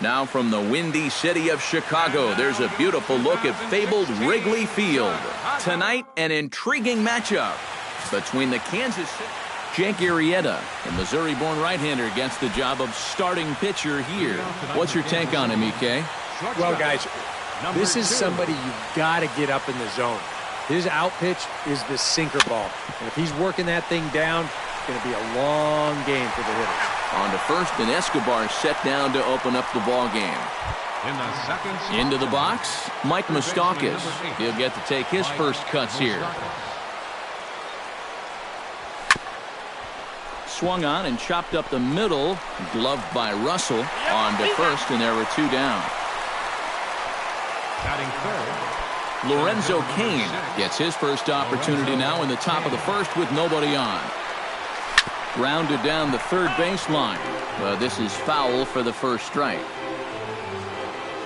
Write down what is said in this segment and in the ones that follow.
Now from the windy city of Chicago, there's a beautiful look at fabled Wrigley Field. Tonight, an intriguing matchup between the Kansas City. Jake Arrieta, the Missouri-born right-hander, gets the job of starting pitcher here. What's your take on him, EK? Well, guys, this is somebody you've got to get up in the zone. His out pitch is the sinker ball. And if he's working that thing down, it's going to be a long game for the hitters. On to first, and Escobar set down to open up the ball game. Into the box, Mike Moustakas. He'll get to take his first cuts here. Swung on and chopped up the middle, gloved by Russell. On to first, and there were two down. Lorenzo Cain gets his first opportunity now in the top of the first with nobody on. Grounded down the third baseline. This is foul for the first strike.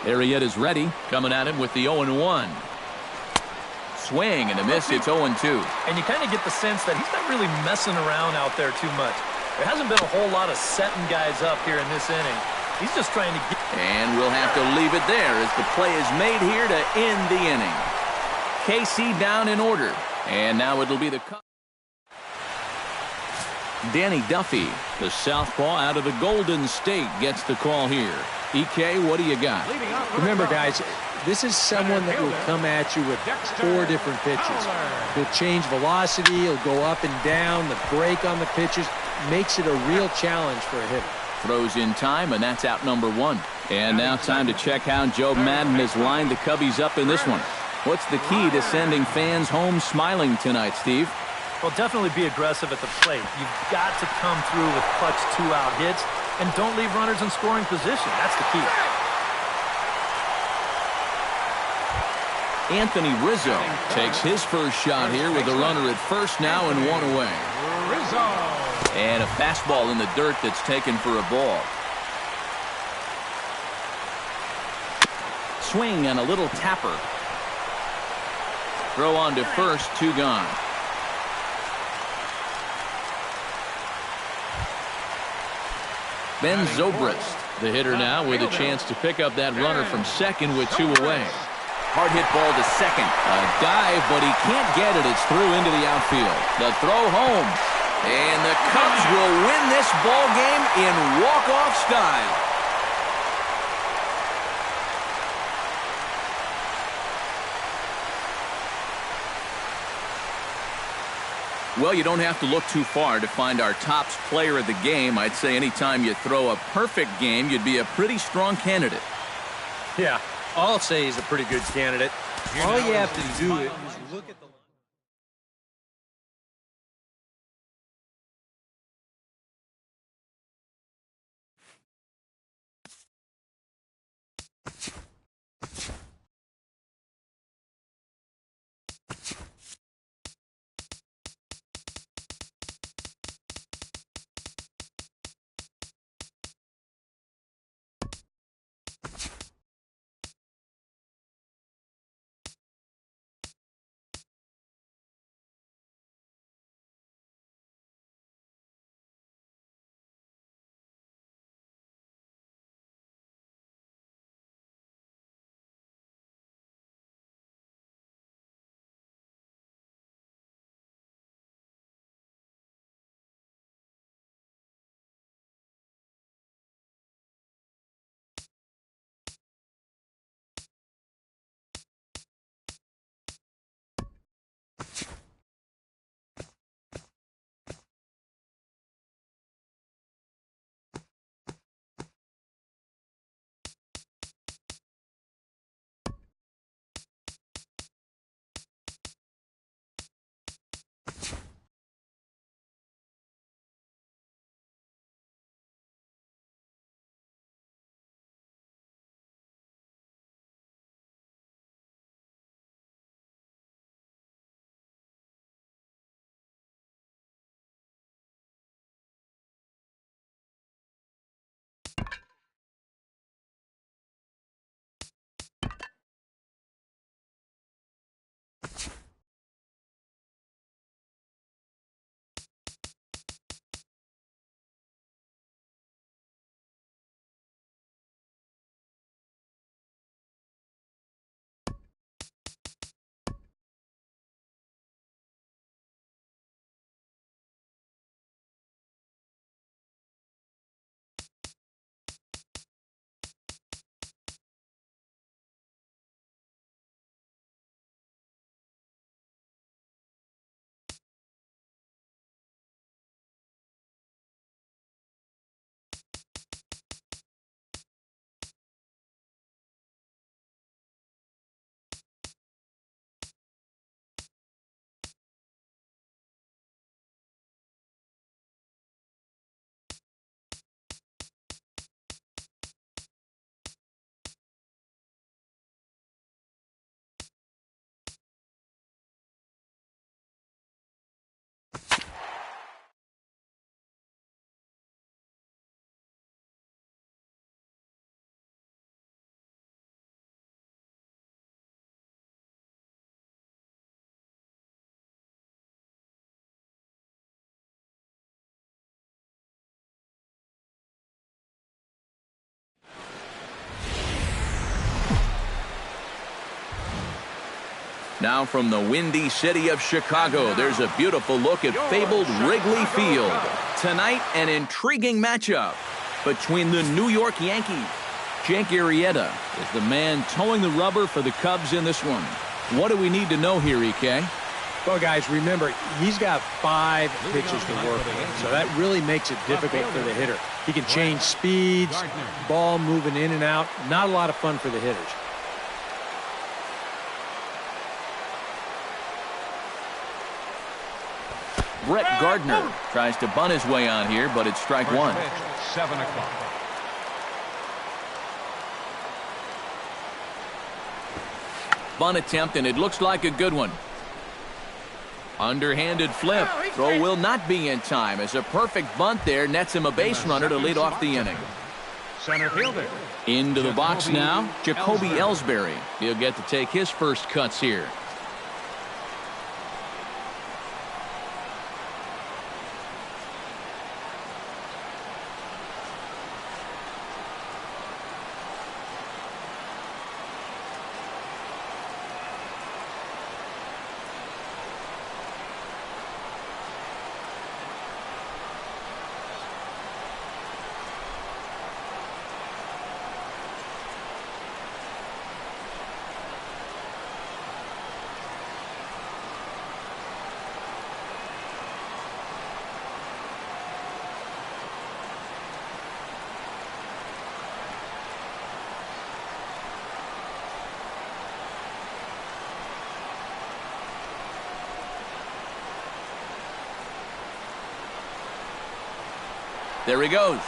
Arrieta's ready, coming at him with the 0-1. Swing and a miss. It's 0-2. And you kind of get the sense that he's not really messing around out there too much. There hasn't been a whole lot of setting guys up here in this inning. He's just trying to get... And we'll have to leave it there as the play is made here to end the inning. KC down in order. And now it'll be the... Danny Duffy, the southpaw out of the Golden State, gets the call here. EK, what do you got? Remember, guys, this is someone that will come at you with 4 different pitches. He'll change velocity, he'll go up and down, the break on the pitches makes it a real challenge for a hitter. Throws in time, and that's out number 1. And now time to check how Joe Madden has lined the Cubbies up in this one. What's the key to sending fans home smiling tonight, Steve? Well, definitely be aggressive at the plate. You've got to come through with clutch 2-out hits, and don't leave runners in scoring position. That's the key. Anthony Rizzo takes his first shot here with a runner at first now and 1 away. And a fastball in the dirt that's taken for a ball. Swing and a little tapper. Throw on to first, 2 gone. Ben Zobrist, the hitter now, with a chance to pick up that runner from second with 2 away. Hard hit ball to second. A dive, but he can't get it. It's through into the outfield. The throw home. And the Cubs will win this ball game in walk-off style. Well, you don't have to look too far to find our tops player of the game. I'd say anytime you throw a perfect game, you'd be a pretty strong candidate. Yeah, I'll say he's a pretty good candidate. All you have to do is look at the Now from the windy city of Chicago, there's a beautiful look at fabled Wrigley Field. Tonight, an intriguing matchup between the New York Yankees. Jake Arrieta is the man towing the rubber for the Cubs in this one. What do we need to know here, EK? Well, guys, remember, he's got 5 pitches to work with, so that really makes it difficult for the hitter. He can change speeds, ball moving in and out. Not a lot of fun for the hitters. Brett Gardner tries to bunt his way on here, but it's strike one. 7 o'clock. Bunt attempt, and it looks like a good one. Underhanded flip. Throw will not be in time as a perfect bunt there nets him a base runner to lead off the inning. Center fielder. Into the box now, Jacoby Ellsbury. He'll get to take his first cuts here. There he goes.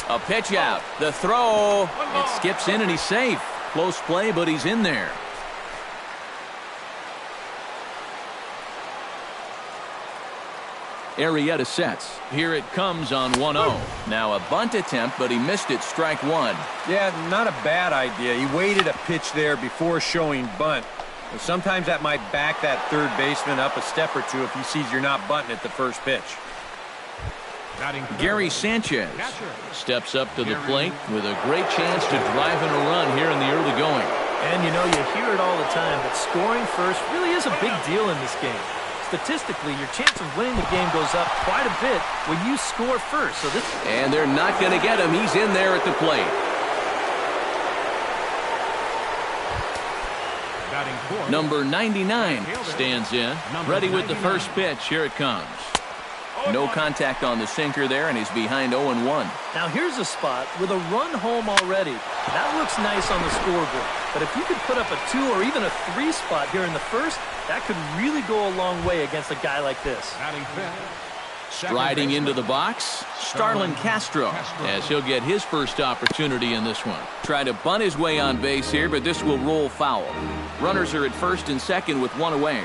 A pitch out. The throw. It skips in and he's safe. Close play, but he's in there. Arrieta sets. Here it comes on 1-0. Now a bunt attempt, but he missed it. Strike one. Yeah, not a bad idea. He waited a pitch there before showing bunt. But sometimes that might back that third baseman up a step or two if he sees you're not bunting at the first pitch. Gary Sanchez steps up to the plate with a great chance to drive in a run here in the early going. And you know, you hear it all the time, but scoring first really is a big deal in this game. Statistically, your chance of winning the game goes up quite a bit when you score first. And they're not going to get him. He's in there at the plate. Number 99 stands in, ready with the first pitch. Here it comes. No contact on the sinker there, and he's behind 0-1. Now here's a spot with a run home already. That looks nice on the scoreboard. But if you could put up a 2 or even a 3 spot here in the first, that could really go a long way against a guy like this. Striding into the box, Starlin Castro, as he'll get his first opportunity in this one. Try to bunt his way on base here, but this will roll foul. Runners are at first and second with 1 away.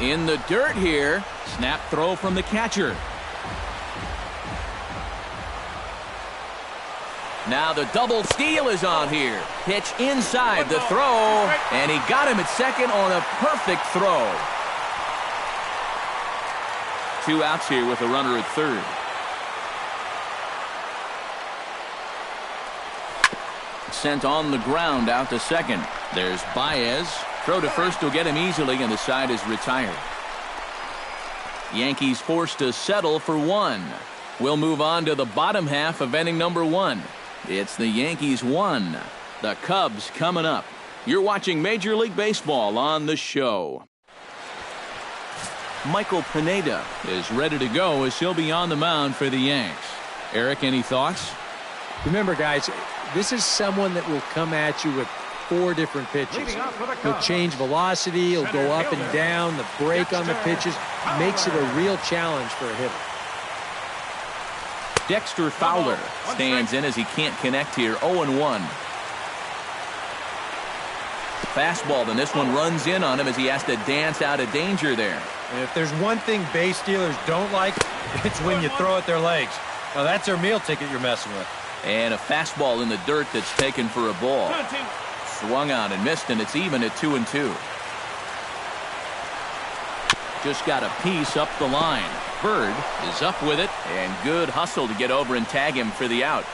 In the dirt here. Snap throw from the catcher. Now the double steal is on here. Pitch inside the throw. And he got him at second on a perfect throw. 2 outs here with a runner at third. Sent on the ground out to second. There's Baez. Throw to first will get him easily, and the side is retired. Yankees forced to settle for 1. We'll move on to the bottom half of inning number 1. It's the Yankees 1. The Cubs coming up. You're watching Major League Baseball on the show. Michael Pineda is ready to go as he'll be on the mound for the Yanks. Eric, any thoughts? Remember, guys, this is someone that will come at you with 4 different pitches. He'll change velocity, he'll go up and down, the break on the pitches makes it a real challenge for a hitter. Dexter Fowler stands in as he can't connect here. 0-1. Fastball, then this one runs in on him as he has to dance out of danger there. And if there's one thing base stealers don't like, it's when you throw at their legs. Now that's their meal ticket you're messing with. And a fastball in the dirt that's taken for a ball. Swung on and missed, and it's even at 2-2. Just got a piece up the line. Bird is up with it, and good hustle to get over and tag him for the out.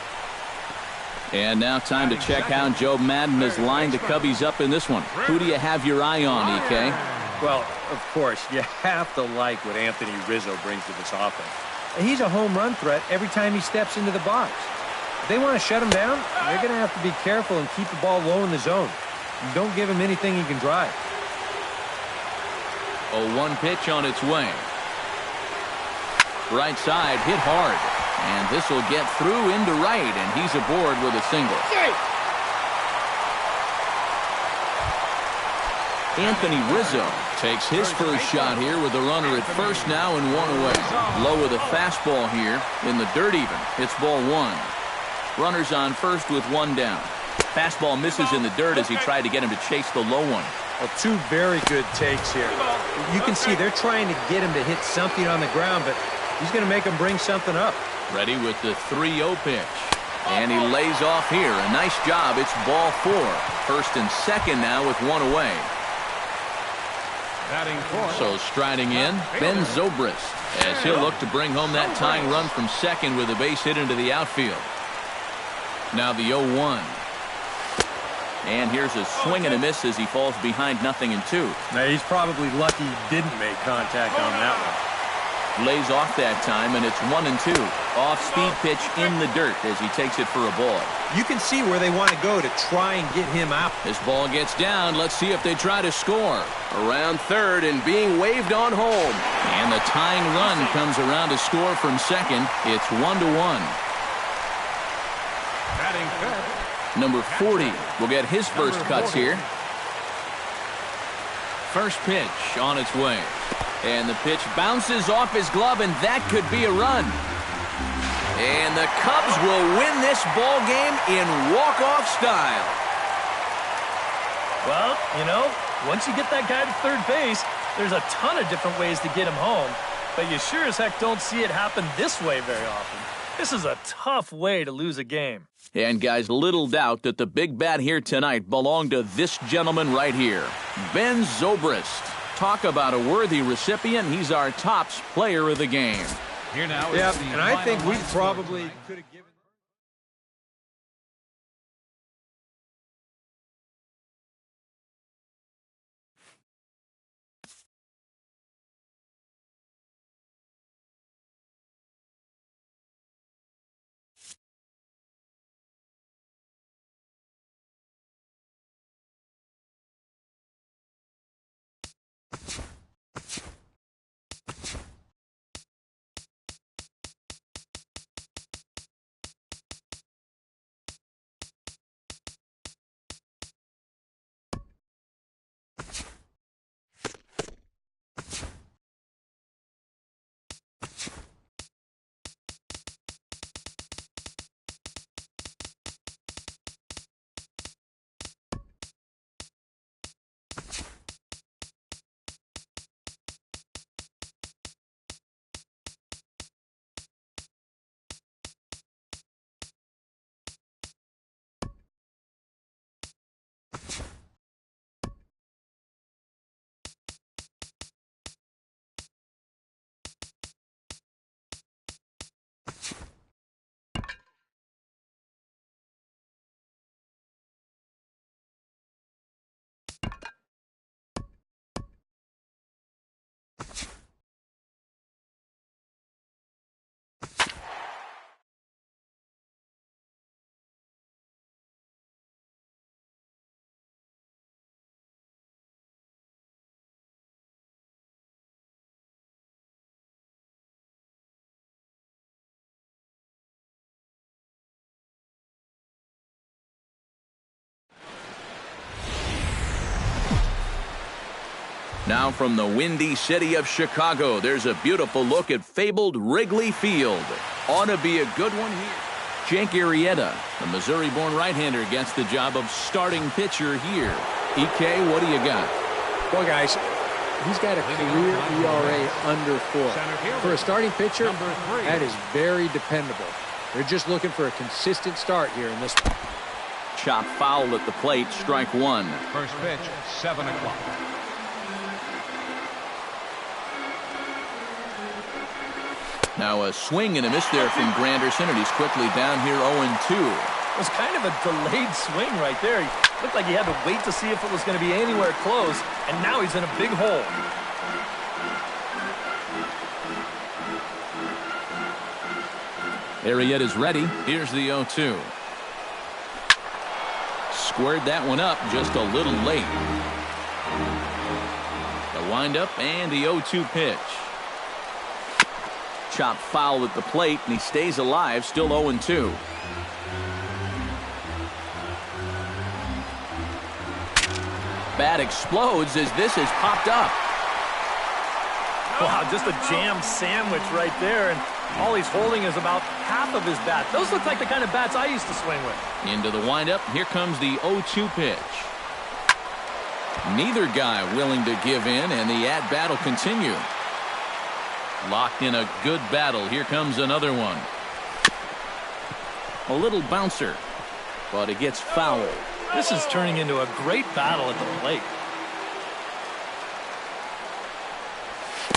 And now time to check how Joe Madden has lined the Cubbies up in this one. Who do you have your eye on, EK? Well, of course, you have to like what Anthony Rizzo brings to this offense. He's a home run threat every time he steps into the box. If they want to shut him down, they're going to have to be careful and keep the ball low in the zone. You don't give him anything he can drive. 0-1 pitch on its way. Right side hit hard. And this will get through into right, and he's aboard with a single. Anthony Rizzo takes his first shot here with a runner at first now and one away. Low with a fastball here in the dirt even. It's ball one. Runners on first with one down. Fastball misses in the dirt as he tried to get him to chase the low one. Well, two very good takes here. You can see they're trying to get him to hit something on the ground, but he's going to make him bring something up. Ready with the 3-0 pitch. And he lays off here. A nice job. It's ball four. First and second now with one away. So striding in, Ben Zobrist, as he'll look to bring home that tying run from second with a base hit into the outfield. Now the 0-1. And here's a swing and a miss as he falls behind 0-2. Now, he's probably lucky he didn't make contact on that one. Lays off that time, and it's 1-2. Off-speed pitch in the dirt as he takes it for a ball. You can see where they want to go to try and get him out. This ball gets down. Let's see if they try to score. Around third and being waved on home. And the tying run comes around to score from second. It's 1-1. Number 40 will get his first cuts here. First pitch on its way. And the pitch bounces off his glove, and that could be a run. And the Cubs will win this ball game in walk-off style. Well, you know, once you get that guy to third base, there's a ton of different ways to get him home. But you sure as heck don't see it happen this way very often. This is a tough way to lose a game. And, guys, little doubt that the big bat here tonight belonged to this gentleman right here, Ben Zobrist. Talk about a worthy recipient. He's our tops player of the game. Here now. Yeah, and I think we probably could have given. Now from the windy city of Chicago, there's a beautiful look at fabled Wrigley Field. Ought to be a good one here. Jake Arrieta, the Missouri-born right-hander, gets the job of starting pitcher here. EK, what do you got? Well, guys, he's got a career ERA under 4. For a starting pitcher, that is very dependable. They're just looking for a consistent start here in this one. Chop foul at the plate, strike one. First pitch, 7 o'clock. Now a swing and a miss there from Granderson, and he's quickly down here 0-2. was kind of a delayed swing right there. He looked like he had to wait to see if it was going to be anywhere close, and now he's in a big hole. Arrieta's ready. Here's the 0-2. Squared that one up just a little late. The windup and the 0-2 pitch. Chopped foul at the plate, and he stays alive, still 0-2. Bat explodes as this has popped up. Wow, just a jam sandwich right there, and all he's holding is about half of his bat. Those look like the kind of bats I used to swing with. Into the windup. Here comes the 0-2 pitch. Neither guy willing to give in, and the at-bat will continue. Locked in a good battle. Here comes another one. A little bouncer, but it gets fouled. This is turning into a great battle at the plate.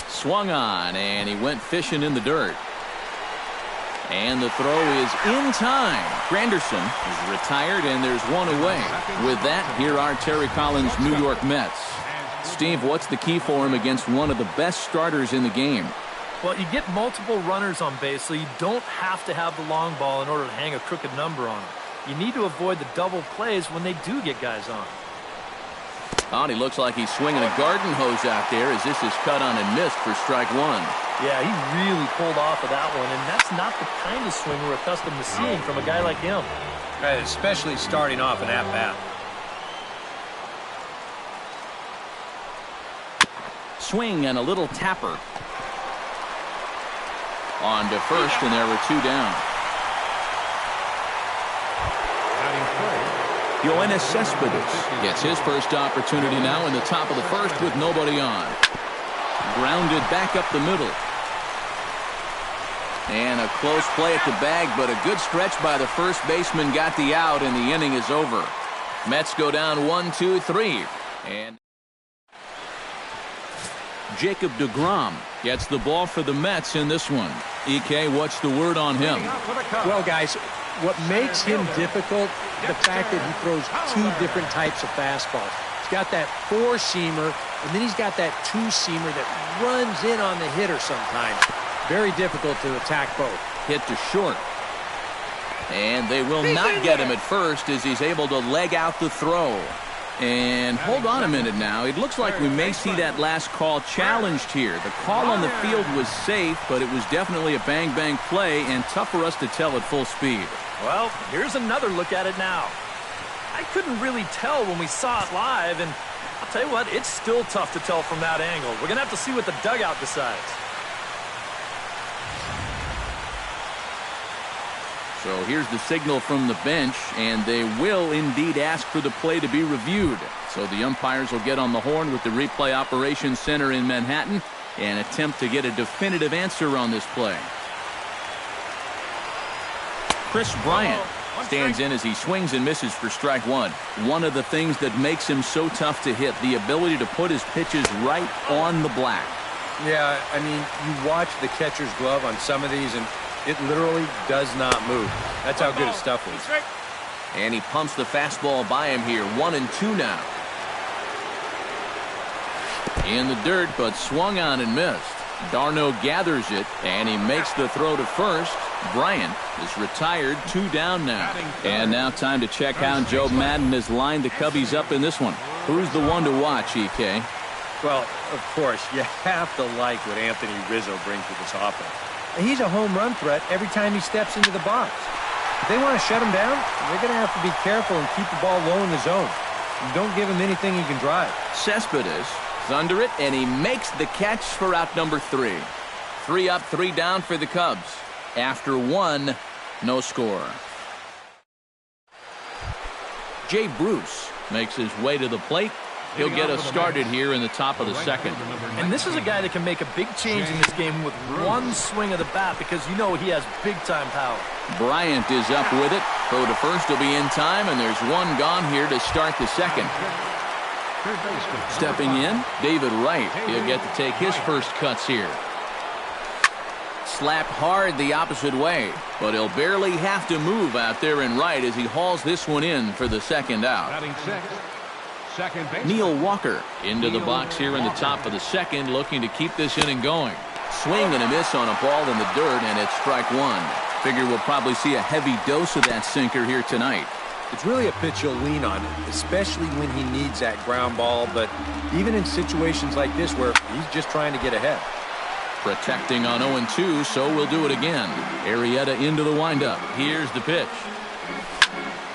Swung on, and he went fishing in the dirt. And the throw is in time. Granderson is retired, and there's one away. With that, here are Terry Collins' New York Mets. Steve, what's the key for him against one of the best starters in the game? Well, you get multiple runners on base, so you don't have to have the long ball in order to hang a crooked number on them. You need to avoid the double plays when they do get guys on. Oh, and he looks like he's swinging a garden hose out there as this is cut on and missed for strike one. Yeah, he really pulled off of that one, and that's not the kind of swing we're accustomed to seeing from a guy like him. Right, especially starting off an at-bat. Swing and a little tapper. On to first, and there were two down. Yoenis Cespedes gets his first opportunity now in the top of the first with nobody on. Grounded back up the middle. And a close play at the bag, but a good stretch by the first baseman got the out, and the inning is over. Mets go down 1-2-3. And Jacob deGrom gets the ball for the Mets in this one. EK, what's the word on him? Well, guys, what makes him difficult, the fact that he throws two different types of fastballs. He's got that four-seamer, and then he's got that two-seamer that runs in on the hitter sometimes. Very difficult to attack both. Hit to short. And they will not get him at first as he's able to leg out the throw. And hold on a minute now. It looks like we may see that last call challenged here. The call on the field was safe, but it was definitely a bang-bang play and tough for us to tell at full speed. Well, here's another look at it now. I couldn't really tell when we saw it live, and I'll tell you what, it's still tough to tell from that angle. We're going to have to see what the dugout decides. So here's the signal from the bench, and they will indeed ask for the play to be reviewed. So the umpires will get on the horn with the replay operations center in Manhattan and attempt to get a definitive answer on this play. Chris Bryant stands in as he swings and misses for strike one. One of the things that makes him so tough to hit, the ability to put his pitches right on the black. Yeah, I mean, you watch the catcher's glove on some of these, and it literally does not move. That's how good his stuff is. And he pumps the fastball by him here. 1-2 now. In the dirt, but swung on and missed. Darno gathers it, and he makes the throw to first. Bryant is retired, 2 down now. And now time to check how Joe Madden has lined the Cubbies up in this one. Who's the one to watch, EK? Well, of course, you have to like what Anthony Rizzo brings to this offense. And he's a home run threat every time he steps into the box. If they want to shut him down, they're going to have to be careful and keep the ball low in the zone. And don't give him anything he can drive. Cespedes is under it, and he makes the catch for out number 3. 3 up, 3 down for the Cubs. After 1, no score. Jay Bruce makes his way to the plate. He'll get us started here in the top of the second. And this is a guy that can make a big change in this game with one swing of the bat because you know he has big-time power. Bryant is up with it. Throw to first will be in time, and there's one gone here to start the second. Stepping in, David Wright. He'll get to take his first cuts here. slapped hard the opposite way, but he'll barely have to move out there in right as he hauls this one in for the second out. Batting sixth, second base. Neil Walker into the box here in the top of the second, looking to keep this inning going. Swing and a miss on a ball in the dirt, and it's strike one. Figure we'll probably see a heavy dose of that sinker here tonight. It's really a pitch he'll lean on, especially when he needs that ground ball, but even in situations like this where he's just trying to get ahead. Protecting on 0-2, so we'll do it again. Arrieta into the windup. Here's the pitch.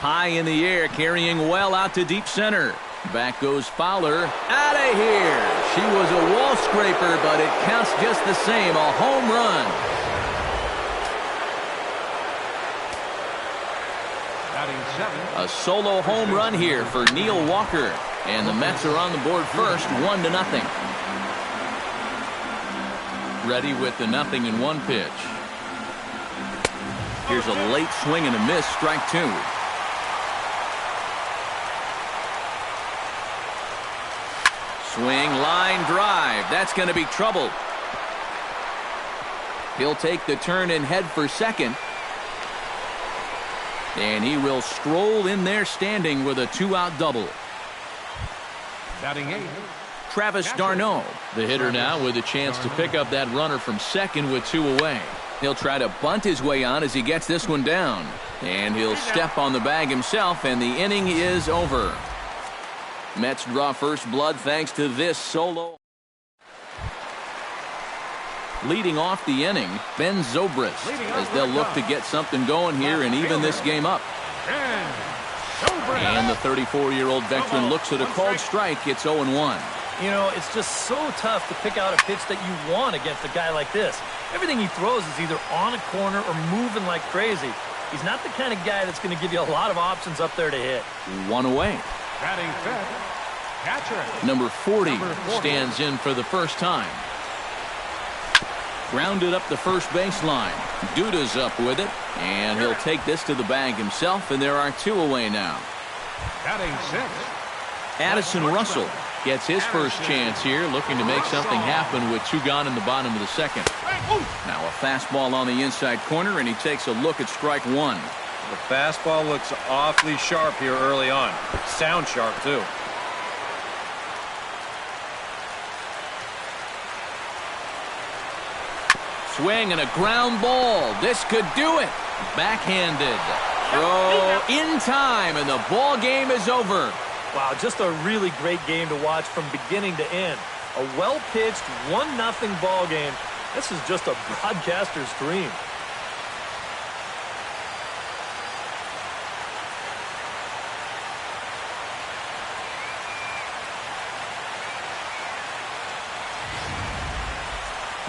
High in the air, carrying well out to deep center. Back goes Fowler. Out of here. She was a wall scraper, but it counts just the same. A home run. A solo home run here for Neil Walker. And the Mets are on the board first, 1-0. Ready with the 0-1 pitch. Here's a late swing and a miss, strike two. Swing, line drive. That's going to be trouble. He'll take the turn and head for second. And he will stroll in there standing with a 2-out double. Batting eighth, Travis d'Arnaud, the hitter now with a chance to pick up that runner from second with 2 away. He'll try to bunt his way on as he gets this one down. And he'll step on the bag himself, and the inning is over. Mets draw first blood thanks to this solo. Leading off the inning, Ben Zobrist, as they'll look to get something going here and even this game up. And the 34-year-old veteran looks at a called strike. It's 0-1. You know, it's just so tough to pick out a pitch that you want against a guy like this. Everything he throws is either on a corner or moving like crazy. He's not the kind of guy that's going to give you a lot of options up there to hit. 1 away. batting fifth, catcher. Number 40 stands in for the first time. Grounded up the first baseline. Duda's up with it, and he'll take this to the bag himself, and there are 2 away now. Batting sixth, Addison Russell gets his first chance here, looking to make something happen with 2 gone in the bottom of the second. Now a fastball on the inside corner, and he takes a look at strike 1. The fastball looks awfully sharp here early on. Sound sharp, too. Swing and a ground ball. This could do it. Backhanded. Throw in time, and the ball game is over. Wow, just a really great game to watch from beginning to end. A well-pitched 1-0 ball game. This is just a broadcaster's dream.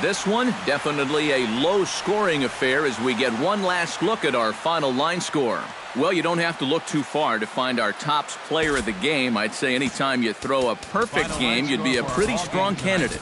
This one, definitely a low-scoring affair as we get one last look at our final line score. Well, you don't have to look too far to find our tops player of the game. I'd say anytime you throw a perfect game, you'd be a pretty strong candidate.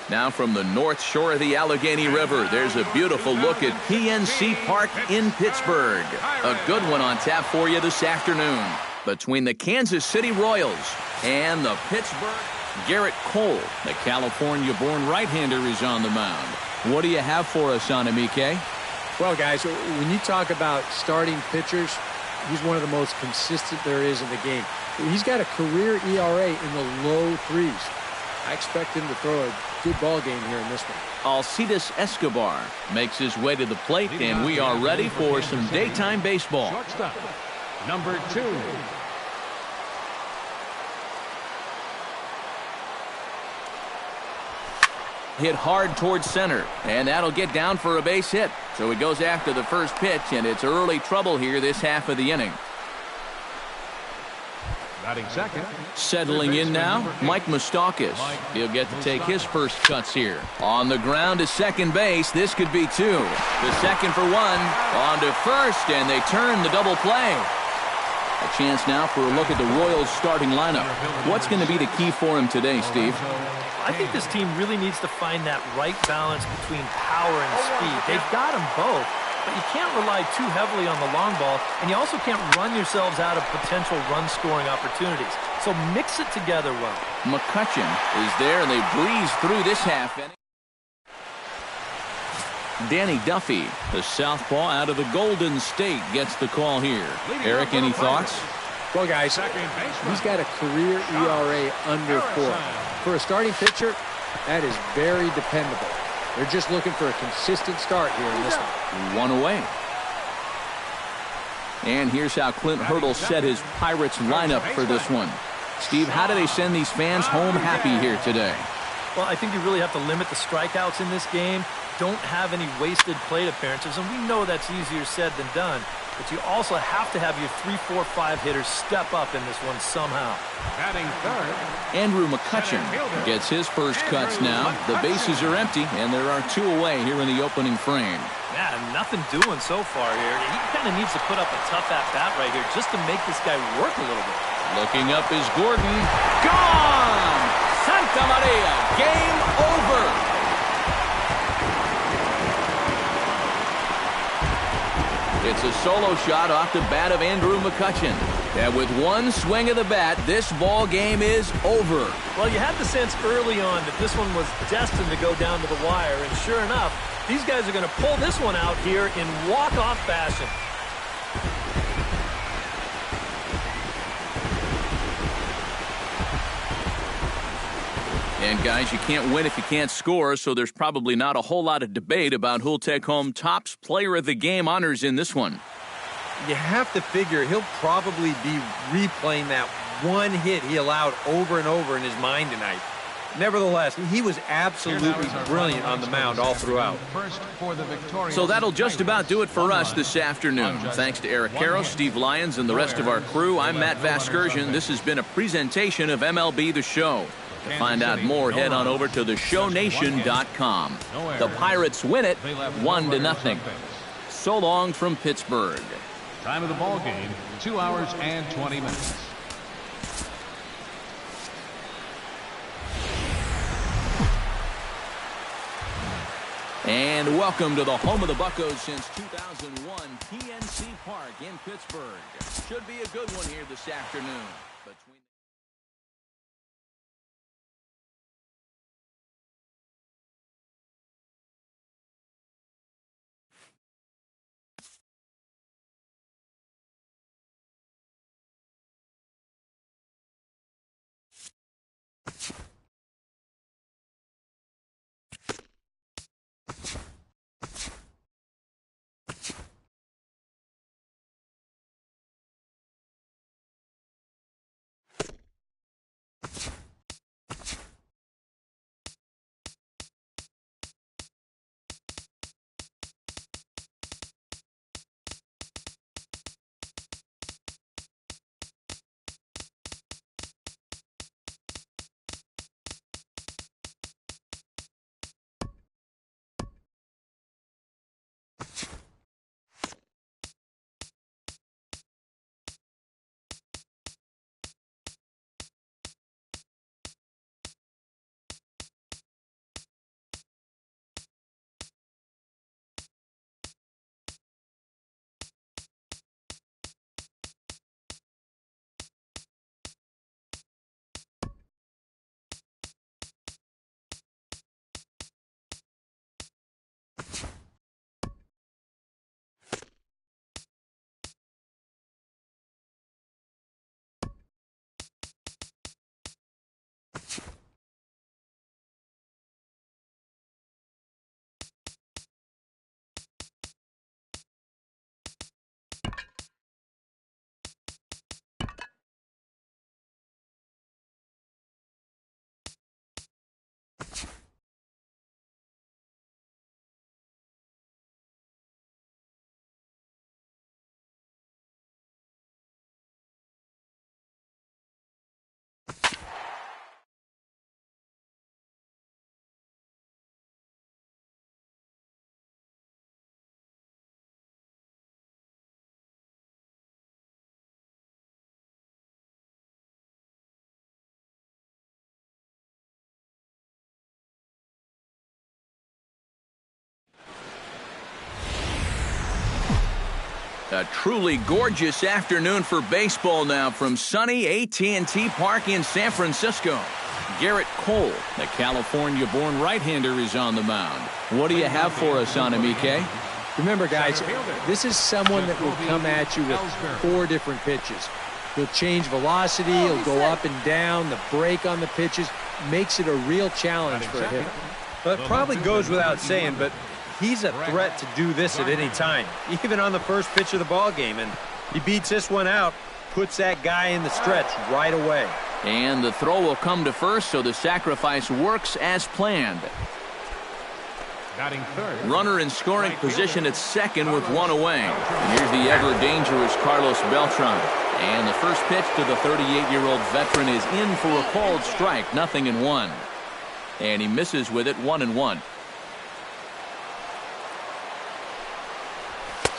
Now from the north shore of the Allegheny River, there's a beautiful look at PNC Park in Pittsburgh. A good one on tap for you this afternoon. Between the Kansas City Royals and the Pittsburgh. Garrett Cole, the California-born right-hander, is on the mound. What do you have for us on him, EK? Well, guys, when you talk about starting pitchers, he's one of the most consistent there is in the game. He's got a career ERA in the low 3s. I expect him to throw a good ball game here in this one. Alcides Escobar makes his way to the plate, and we are ready for some daytime baseball. Shortstop, number 2. Hit hard towards center, and that'll get down for a base hit. So he goes after the first pitch, and it's early trouble here this half of the inning. Batting second. Settling in now, Mike Moustakas. He'll get to take his first cuts here. On the ground to second base, this could be 2. The second for 1, on to first, and they turn the double play. A chance now for a look at the Royals starting lineup. What's going to be the key for him today, Steve? I think this team really needs to find that right balance between power and speed. They've got them both, but you can't rely too heavily on the long ball, and you also can't run yourselves out of potential run-scoring opportunities. So mix it together well. McCutchen is there, and they breeze through this half inning. Danny Duffy, the southpaw out of the Golden State, gets the call here. Eric, any thoughts? Well, guys, he's got a career ERA under 4. For a starting pitcher, that is very dependable. They're just looking for a consistent start here in this one. 1 away. And here's how Clint Hurdle set his Pirates lineup for this one. Steve, how do they send these fans home happy here today? Well, I think you really have to limit the strikeouts in this game. Don't have any wasted plate appearances, and we know that's easier said than done. But you also have to have your 3, 4, 5 hitters step up in this one somehow. Batting third. Andrew McCutchen gets his first cuts now. The bases are empty, and there are 2 away here in the opening frame. Yeah, nothing doing so far here. He kind of needs to put up a tough at-bat right here just to make this guy work a little bit. Looking up is Gordon. Gone! Santa Maria, game over. It's a solo shot off the bat of Andrew McCutchen. And with one swing of the bat, this ball game is over. Well, you had the sense early on that this one was destined to go down to the wire. And sure enough, these guys are going to pull this one out here in walk-off fashion. And guys, you can't win if you can't score, so there's probably not a whole lot of debate about who'll take home Topps Player of the Game honors in this one. You have to figure he'll probably be replaying that one hit he allowed over and over in his mind tonight. Nevertheless, he was absolutely brilliant on the mound all throughout. So that'll just about do it for us this afternoon. Thanks to Eric Karros, Steve Lyons, and the rest of our crew, I'm Matt Vasgersian. This has been a presentation of MLB The Show. To find out more, head on over to theshownation.com. The Pirates win it 1-0. So long from Pittsburgh. Time of the ball game, 2 hours and 20 minutes. And welcome to the home of the Buccos since 2001, PNC Park in Pittsburgh. Should be a good one here this afternoon. A truly gorgeous afternoon for baseball now from sunny AT&T Park in San Francisco. Garrett Cole, the California-born right-hander, is on the mound. What do you have for us on him, EK? Remember, guys, this is someone that will come at you with 4 different pitches. He'll change velocity, he'll go up and down, the break on the pitches makes it a real challenge for a hitter. But it probably goes without saying, but he's a threat to do this at any time, even on the first pitch of the ball game. And he beats this one out, puts that guy in the stretch right away. And the throw will come to first, so the sacrifice works as planned. Batting third. Runner in scoring position at second with 1 away. And here's the ever-dangerous Carlos Beltran. And the first pitch to the 38-year-old veteran is in for a called strike, 0-1. And he misses with it, 1-1.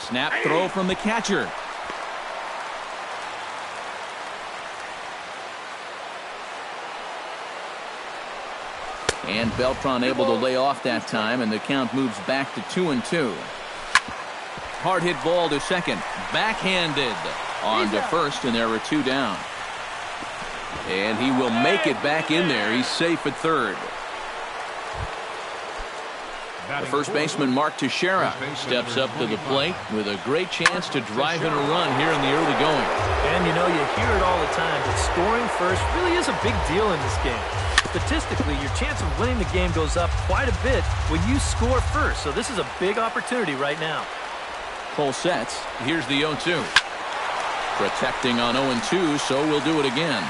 Snap throw from the catcher. And Beltran able to lay off that time, and the count moves back to 2-2. Hard hit ball to second. Backhanded on to first, and there are 2 down. And he will make it back in there. He's safe at third. The first baseman, Mark Teixeira, steps up to the plate with a great chance to drive in a run here in the early going. And you know, you hear it all the time, but scoring first really is a big deal in this game. Statistically, your chance of winning the game goes up quite a bit when you score first. So this is a big opportunity right now. Cole sets. Here's the 0-2. Protecting on 0-2, so we'll do it again.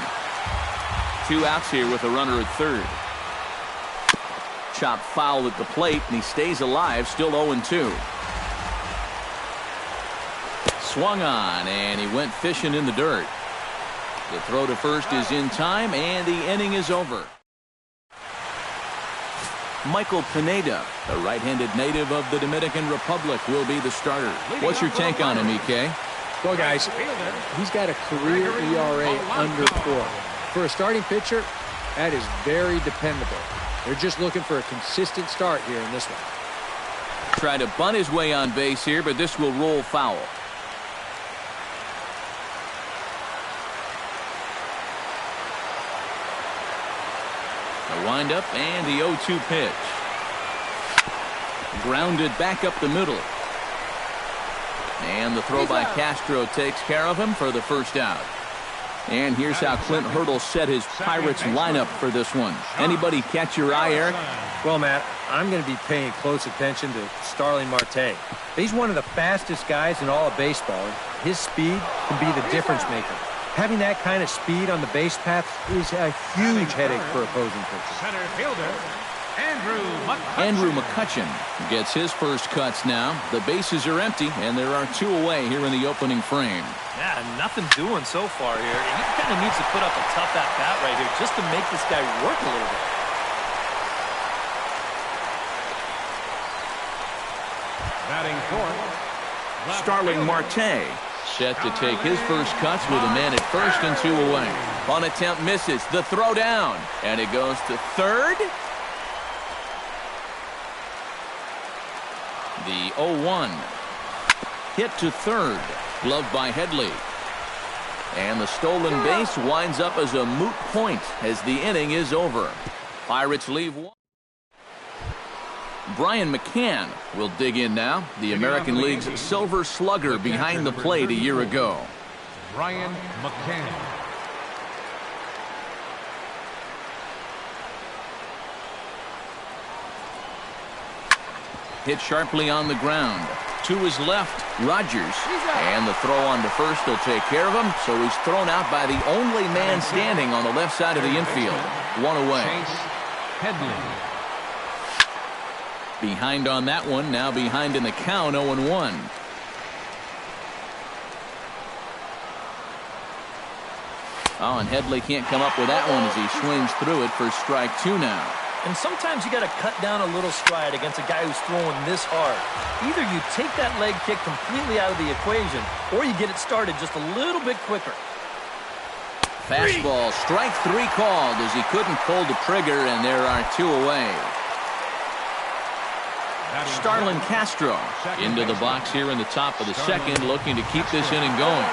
2 outs here with a runner at third. Chop foul at the plate, and he stays alive, still 0-2. Swung on, and he went fishing in the dirt. The throw to first is in time, and the inning is over. Michael Pineda, a right-handed native of the Dominican Republic, will be the starter. What's your take on him, EK? Well, guys, he's got a career ERA under 4. For a starting pitcher, that is very dependable. They're just looking for a consistent start here in this one. Try to bunt his way on base here, but this will roll foul. The windup and the 0-2 pitch. Grounded back up the middle. And the throw by Castro takes care of him for the first out. And here's how Clint Hurdle set his Pirates lineup for this one. Anybody catch your eye, Eric? Well, Matt, I'm going to be paying close attention to Starling Marte. He's one of the fastest guys in all of baseball. His speed can be the difference maker. Having that kind of speed on the base paths is a huge headache for opposing pitchers. Center fielder, Andrew McCutchen gets his first cuts now. The bases are empty, and there are 2 away here in the opening frame. Yeah, nothing doing so far here. He kind of needs to put up a tough at-bat right here just to make this guy work a little bit. batting fourth. Starling Marte set to take his first cuts with a man at first and 2 away. On attempt misses. The throw down. And it goes to third. The 0-1. Hit to third. Gloved by Headley. And the stolen base winds up as a moot point as the inning is over. Pirates leave 1. Brian McCann will dig in now. The American League's Silver Slugger behind the plate a year ago. Brian McCann. Hit sharply on the ground. To his left, Rogers. And the throw on to first will take care of him. So he's thrown out by the only man standing on the left side of the infield. 1 away. Chase Headley. Behind on that one. Now behind in the count, 0-1. Oh, and Headley can't come up with that one as he swings through it for strike 2 now. And sometimes you got to cut down a little stride against a guy who's throwing this hard. Either you take that leg kick completely out of the equation, or you get it started just a little bit quicker. Fastball, strike 3 called as he couldn't pull the trigger, and there are 2 away. Starlin Castro into the box here in the top of the second, looking to keep this inning going.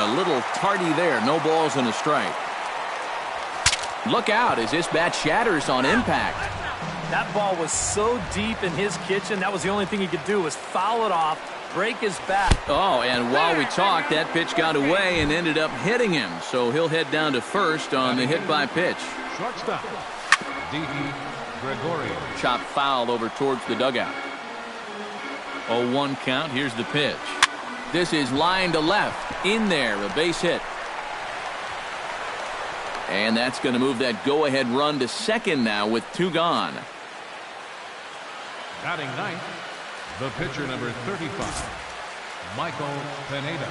A little tardy there. No balls and a strike. Look out as this bat shatters on impact. That ball was so deep in his kitchen, that was the only thing he could do was foul it off, break his bat. Oh, and while we talked, that pitch got away and ended up hitting him. So he'll head down to first on the hit by pitch. Shortstop, D.E. Gregorio. Chop foul over towards the dugout. 0-1 count. Here's the pitch. This is line to left. In there, a base hit. And that's going to move that go-ahead run to second now with 2 gone. Batting ninth, the pitcher number 35, Michael Pineda.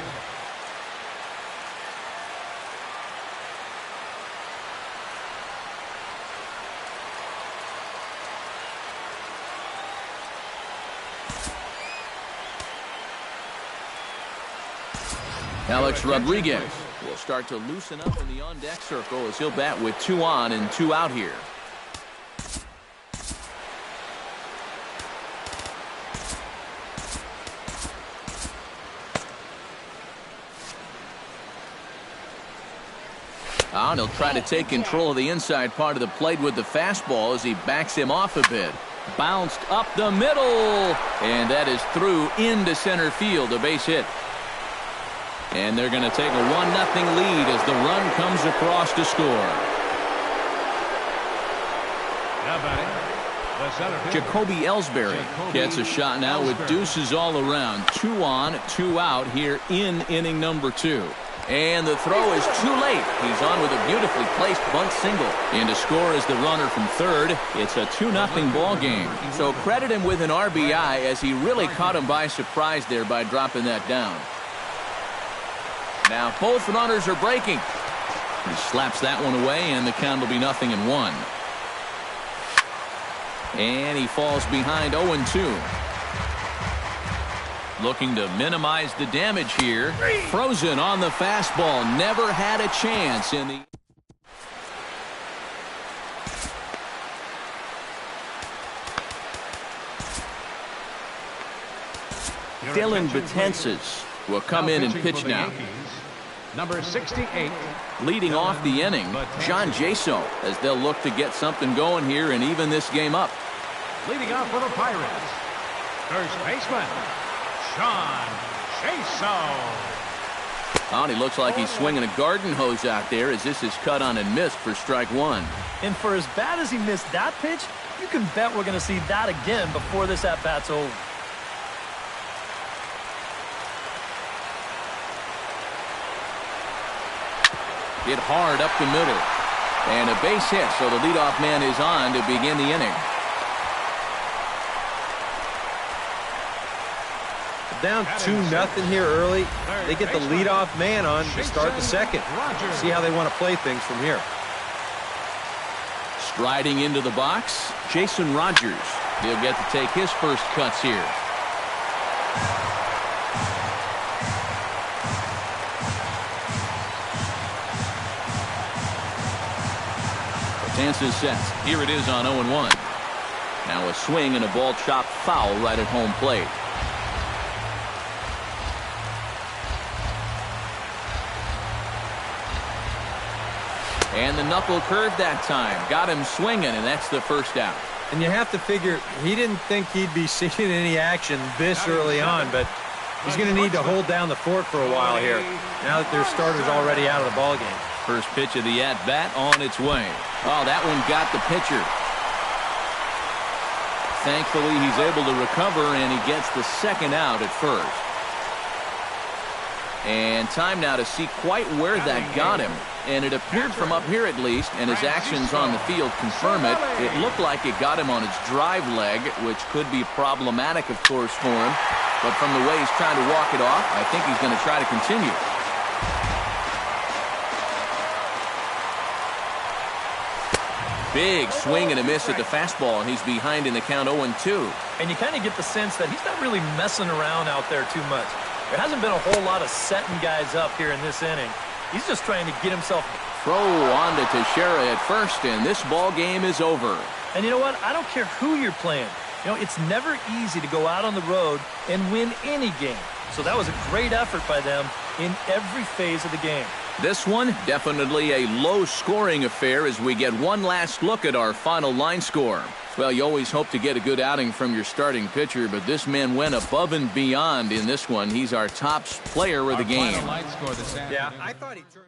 Alex Rodriguez will start to loosen up in the on-deck circle as he'll bat with 2 on and 2 out here. And he'll try to take control of the inside part of the plate with the fastball as he backs him off a bit. Bounced up the middle, and that is through into center field, a base hit. And they're going to take a 1-0 lead as the run comes across to score. Now batting, the center fielder, Jacoby Ellsbury gets a shot now with deuces all around. 2 on, 2 out here in inning number 2. And the throw is too late. He's on with a beautifully placed bunt single. And to score is the runner from third. It's a 2-0 ball game. So credit him with an RBI as he really caught him by surprise there by dropping that down. Now both runners are breaking. He slaps that one away, and the count will be 0-1. And he falls behind 0-2. Looking to minimize the damage here. Frozen on the fastball. Never had a chance in the... Dylan Betances will come in and pitch now. Number 68. Leading off the inning, John Jaso, as they'll look to get something going here and even this game up. Leading off for the Pirates, first baseman, John Jaso. Oh, and he looks like he's swinging a garden hose out there as this is cut on and missed for strike 1. And for as bad as he missed that pitch, you can bet we're going to see that again before this at-bat's over. Hit hard up the middle. And a base hit, so the leadoff man is on to begin the inning. Down 2-0 here early. They get the leadoff man on to start the second. See how they want to play things from here. Striding into the box, Jason Rogers. He'll get to take his first cuts here. Betances sets. Here it is on 0-1. Now a swing and a ball chopped foul right at home plate. And the knuckle curve that time. Got him swinging, and that's the first out. And you have to figure he didn't think he'd be seeing any action this early on, but he's going to need to hold down the fort for a while here now that their starter's already out of the ballgame. First pitch of the at-bat on its way. Oh, that one got the pitcher. Thankfully, he's able to recover, and he gets the second out at first. And time now to see quite where that got him. And it appeared from up here at least, and his actions on the field confirm it. It looked like it got him on his drive leg, which could be problematic, of course, for him. But from the way he's trying to walk it off, I think he's going to try to continue. Big swing and a miss at the fastball, and he's behind in the count 0-2. And you kind of get the sense that he's not really messing around out there too much. There hasn't been a whole lot of setting guys up here in this inning. He's just trying to get himself. Throw on to Teixeira at first, and this ball game is over. And you know what? I don't care who you're playing. You know, it's never easy to go out on the road and win any game. So that was a great effort by them in every phase of the game. This one, definitely a low-scoring affair as we get one last look at our final line score. Well, you always hope to get a good outing from your starting pitcher, but this man went above and beyond in this one. He's our top player of the game. Yeah, I thought he turned...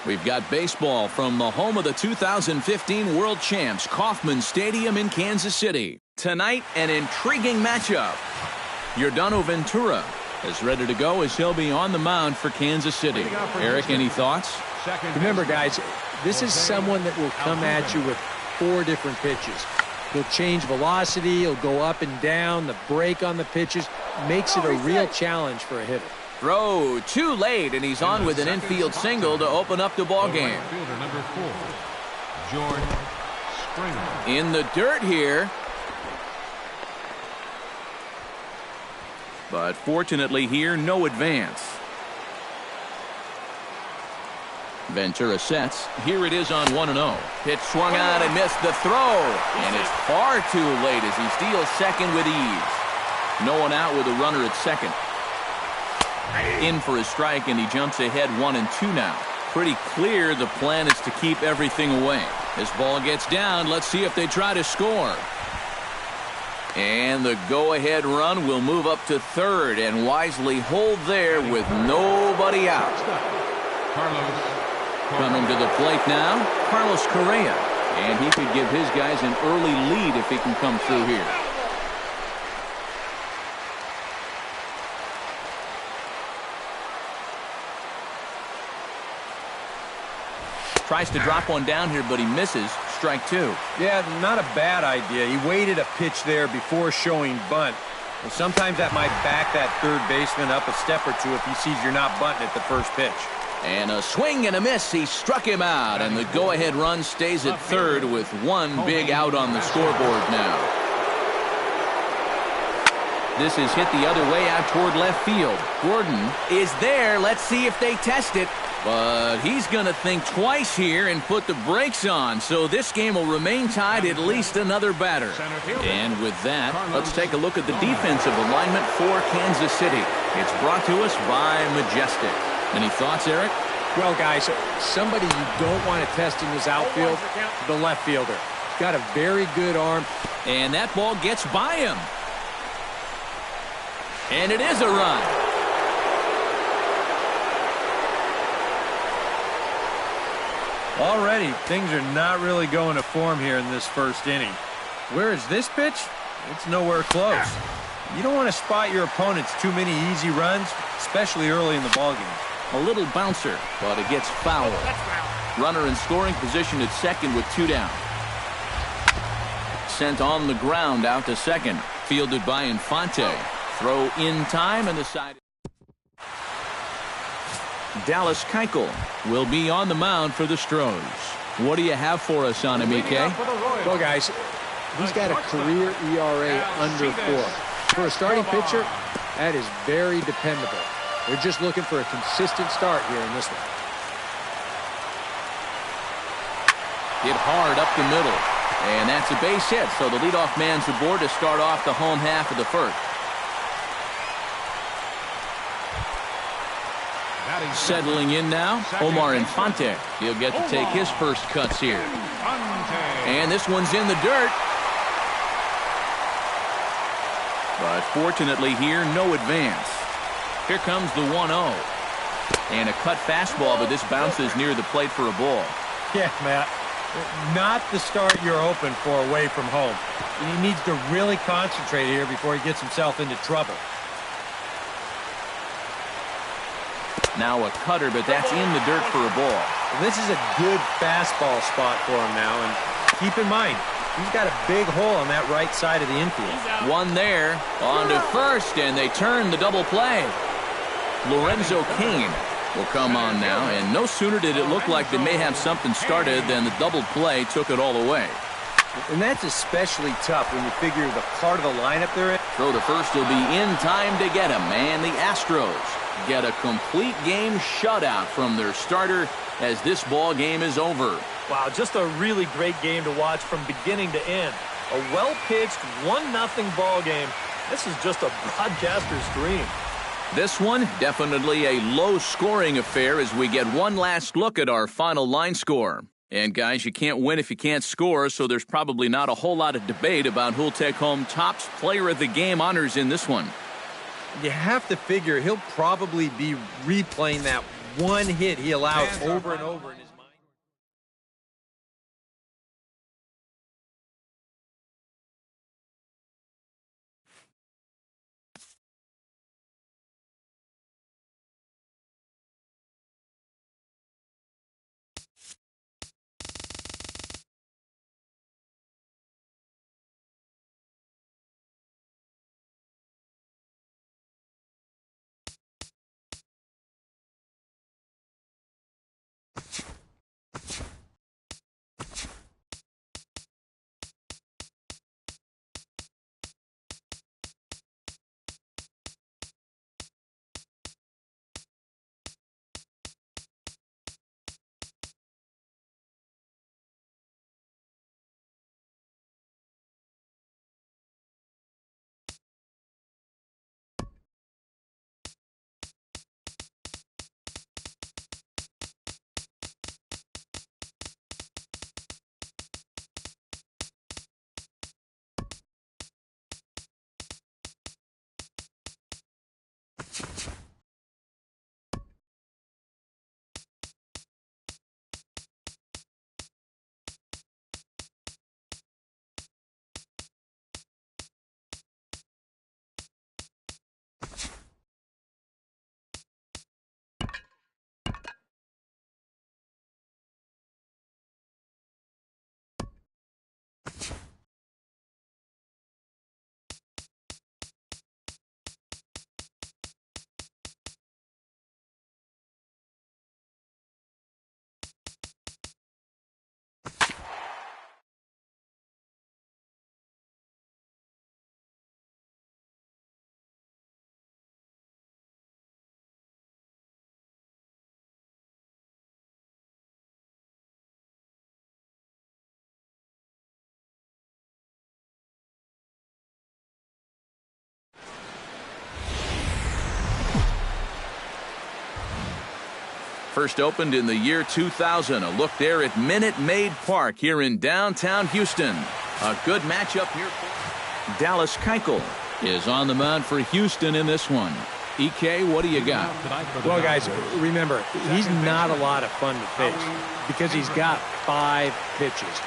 We've got baseball from the home of the 2015 World Champs, Kauffman Stadium in Kansas City. Tonight, an intriguing matchup. Yordano Ventura is ready to go as he'll be on the mound for Kansas City. Eric, any thoughts? Remember, guys, this is someone that will come at you with 4 different pitches. He'll change velocity, he'll go up and down, the break on the pitches makes it a real challenge for a hitter. Throw too late, and he's on with an infield single to open up the ball game. Number 4, George Springer. In the dirt here. But fortunately here, no advance. Ventura sets. Here it is on 1-0. Pitch swung out and missed the throw. And it's far too late as he steals second with ease. No one out with a runner at second. In for a strike, and he jumps ahead 1-2 now. Pretty clear the plan is to keep everything away. This ball gets down. Let's see if they try to score. And the go-ahead run will move up to third and wisely hold there with nobody out. Coming to the plate now, Carlos Correa. And he could give his guys an early lead if he can come through here. Tries to drop one down here, but he misses. Strike 2. Yeah, not a bad idea. He waited a pitch there before showing bunt. And sometimes that might back that third baseman up a step or two if he sees you're not bunting at the first pitch. And a swing and a miss. He struck him out, and the go-ahead run stays at third with one big out on the scoreboard now. This is hit the other way out toward left field. Gordon is there. Let's see if they test it. But he's going to think twice here and put the brakes on. So this game will remain tied at least another batter. And with that, let's take a look at the defensive alignment for Kansas City. It's brought to us by Majestic. Any thoughts, Eric? Well, guys, somebody you don't want to test in this outfield, the left fielder. Got a very good arm. And that ball gets by him. And it is a run. Already, things are not really going to form here in this first inning. Where is this pitch? It's nowhere close. You don't want to spot your opponents too many easy runs, especially early in the ballgame. A little bouncer, but it gets foul. Runner in scoring position at second with 2 down. Sent on the ground out to second. Fielded by Infante. Throw in time, and the side. Dallas Keuchel will be on the mound for the Stros. What do you have for us on him, EK? Well, guys, he's got a career ERA under 4. For a starting pitcher, That is very dependable. They're just looking for a consistent start here in this one. Hit hard up the middle. And that's a base hit, so the leadoff man's aboard to start off the home half of the first. Settling in now, Omar Infante. He'll get to take his first cuts here. And this one's in the dirt. But fortunately here, no advance. Here comes the 1-0. And a cut fastball, but this bounces near the plate for a ball. Yeah, Matt. Not the start you're hoping for away from home. He needs to really concentrate here before he gets himself into trouble. Now a cutter, but that's in the dirt for a ball. Well, this is a good fastball spot for him now, and keep in mind, he's got a big hole on that right side of the infield. One there, on to first, and they turn the double play. Lorenzo Cain will come on now, and no sooner did it look like they may have something started than the double play took it all away. And that's especially tough when you figure the part of the lineup they're in. Throw to first will be in time to get him, and the Astros get a complete game shutout from their starter as this ball game is over. Wow, just a really great game to watch from beginning to end. A well-pitched 1-0 ball game. This is just a broadcaster's dream. This one, definitely a low-scoring affair as we get one last look at our final line score. And guys, you can't win if you can't score, so there's probably not a whole lot of debate about who'll take home Topps Player of the Game honors in this one. You have to figure he'll probably be replaying that one hit he allowed over and over in his mind. First opened in the year 2000. A look there at Minute Maid Park here in downtown Houston. A good matchup here. Dallas Keuchel is on the mound for Houston in this one. EK, what do you got? Well, guys, remember, he's not a lot of fun to pitch because he's got 5 pitches.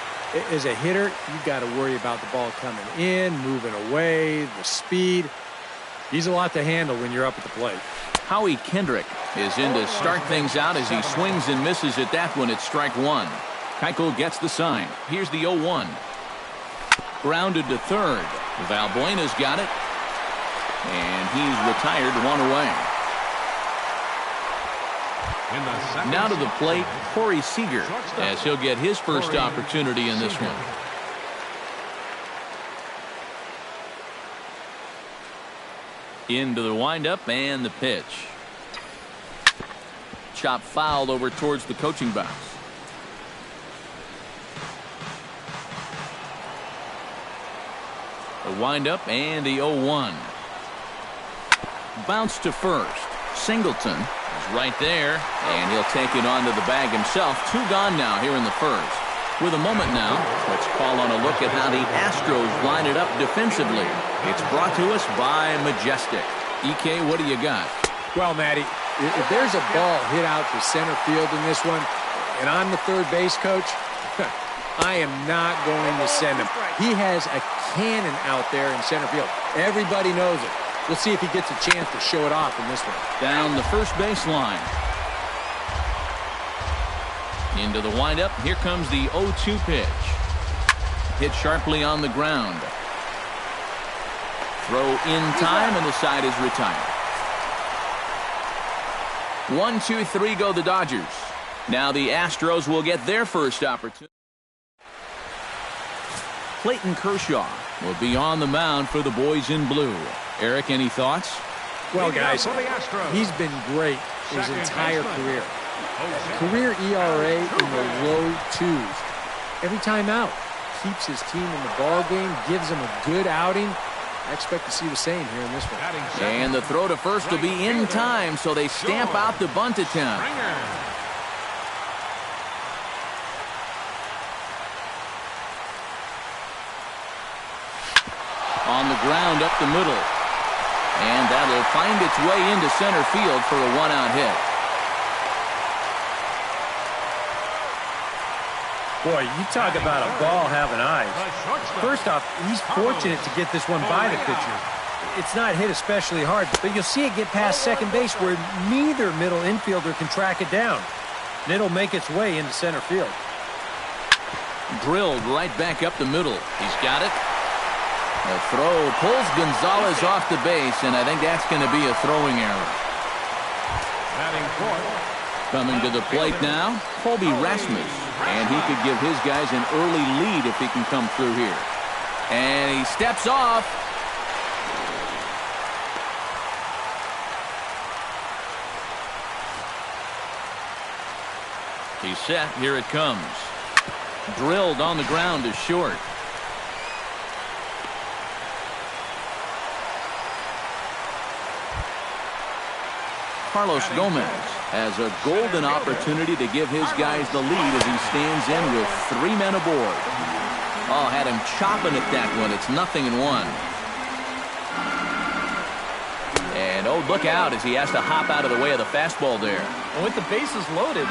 As a hitter, you got to worry about the ball coming in, moving away, the speed. He's a lot to handle when you're up at the plate. Howie Kendrick is in to start things out as he swings and misses at that one at strike 1. Keuchel gets the sign. Here's the 0-1. Grounded to third. Valbuena's got it. And he's retired 1 away. Now to the plate, Corey Seager, as he'll get his first opportunity in this one. Into the windup and the pitch. Chop fouled over towards the coaching box. The windup and the 0-1. Bounce to first. Singleton is right there, and he'll take it onto the bag himself. 2 gone now here in the first. With a moment now, let's call on a look at how the Astros line it up defensively. It's brought to us by Majestic. EK, what do you got? Well, Matty, if there's a ball hit out to center field in this one, and I'm the third base coach, I am not going to send him. He has a cannon out there in center field. Everybody knows it. We'll see if he gets a chance to show it off in this one. Down the first baseline. Into the windup. Here comes the 0-2 pitch. Hit sharply on the ground. Throw in time, and the side is retired. 1-2-3 go the Dodgers. Now the Astros will get their first opportunity. Clayton Kershaw will be on the mound for the boys in blue. Eric, any thoughts? Well, guys, he's been great his entire career. Career ERA in the low 2s. Every time out, keeps his team in the ball game, gives them a good outing. I expect to see the same here in this one. And the throw to first will be in time, so they stamp out the bunt attempt. On the ground up the middle. And that'll find its way into center field for a 1-out hit. Boy, you talk about a ball having eyes. First off, he's fortunate to get this one by the pitcher. It's not hit especially hard, but you'll see it get past second base where neither middle infielder can track it down. And it'll make its way into center field. Drilled right back up the middle. He's got it. The throw pulls Gonzalez off the base, and I think that's going to be a throwing error. Coming to the plate now, Colby Rasmus. And he could give his guys an early lead if he can come through here. And he steps off. He's set. Here it comes. Drilled on the ground to short. Carlos Gomez has a golden opportunity to give his guys the lead as he stands in with 3 men aboard. Oh, had him chopping at that one. It's 0-1. And, oh, look out as he has to hop out of the way of the fastball there. And with the bases loaded,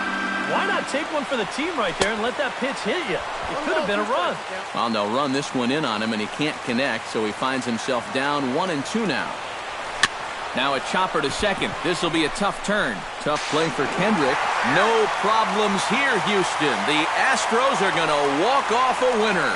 why not take one for the team right there and let that pitch hit you? It could have been a run. Well, they'll run this one in on him, and he can't connect, so he finds himself down 1-2 now. Now a chopper to second. This will be a tough turn. Tough play for Kendrick. No problems here, Houston. The Astros are going to walk off a winner.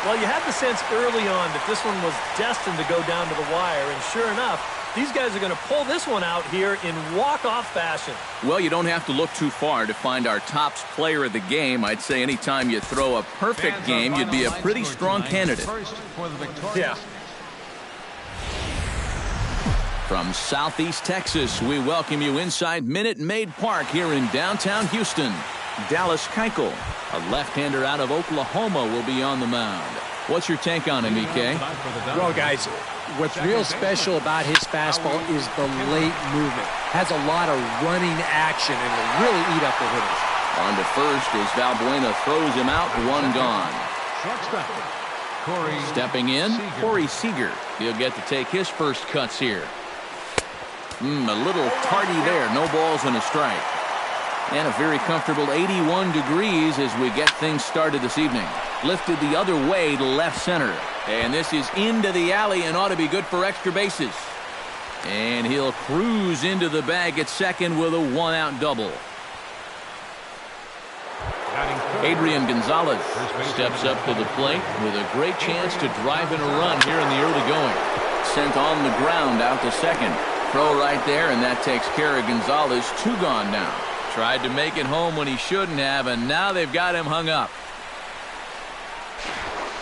Well, you had the sense early on that this one was destined to go down to the wire, and sure enough, these guys are going to pull this one out here in walk-off fashion. Well, you don't have to look too far to find our tops player of the game. I'd say anytime you throw a perfect game, you'd be a pretty strong candidate. Yeah. From Southeast Texas, we welcome you inside Minute Maid Park here in downtown Houston. Dallas Keuchel, a left-hander out of Oklahoma, will be on the mound. What's your take on him, EK? Well, guys, what's real special about his fastball is the late movement. Has a lot of running action and will really eat up the hitters. On to first as Valbuena throws him out, 1 gone. Stepping in, Corey Seager. He'll get to take his first cuts here. A little tardy there. No balls and a strike. And a very comfortable 81 degrees as we get things started this evening. Lifted the other way to left center. And this is into the alley and ought to be good for extra bases. And he'll cruise into the bag at second with a 1-out double. Adrian Gonzalez steps up to the plate with a great chance to drive in a run here in the early going. Sent on the ground out to second. Throw right there, and that takes care of Gonzalez. 2 gone now. Tried to make it home when he shouldn't have, and now they've got him hung up.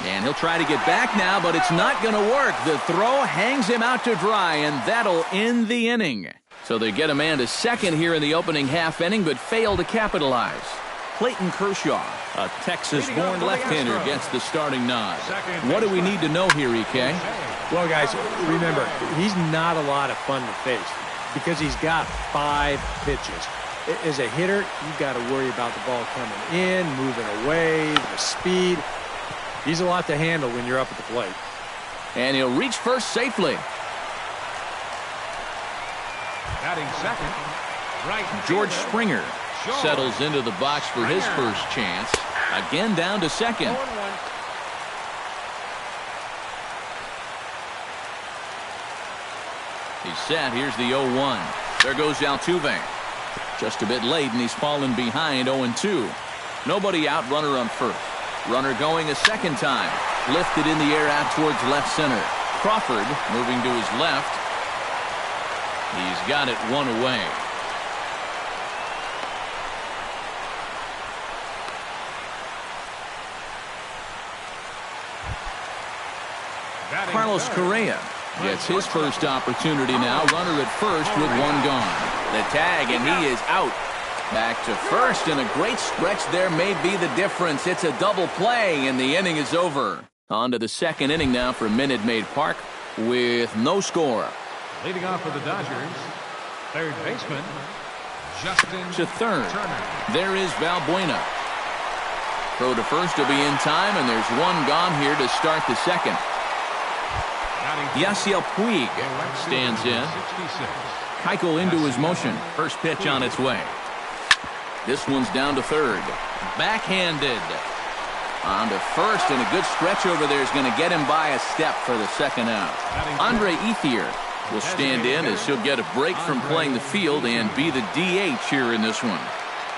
And he'll try to get back now, but it's not going to work. The throw hangs him out to dry, and that'll end the inning. So they get a man to second here in the opening half inning, but fail to capitalize. Clayton Kershaw, a Texas-born left-hander, gets the starting nod. What do we need to know here, EK? Well, guys, remember, he's not a lot of fun to face because he's got 5 pitches. As a hitter, you've got to worry about the ball coming in, moving away, the speed. He's a lot to handle when you're up at the plate. And he'll reach first safely. Batting second, right George fielder, Springer Shaw. settles into the box for his first chance. Again down to second. He's set. Here's the 0-1. There goes Altuve. Just a bit late, and he's fallen behind 0-2. Nobody out, runner on first. Runner going a second time. Lifted in the air out towards left center. Crawford moving to his left. He's got it 1 away. Batting Carlos third. Correa gets his first opportunity now. Runner at first with 1 gone. The tag, and he is out. Back to first, and a great stretch there may be the difference. It's a double play, and the inning is over. On to the second inning now for Minute Maid Park with no score. Leading off for the Dodgers, third baseman, Justin To third, Turner. there is Valbuena. Throw to first will be in time, and there's 1 gone here to start the second. Batting Yasiel Puig the right stands fielder, in. 66. Keuchel into his motion. First pitch on its way. This one's down to third. Backhanded. On to first, and a good stretch over there is going to get him by a step for the second out. Andre Ethier will stand in as he'll get a break from playing the field and be the DH here in this one.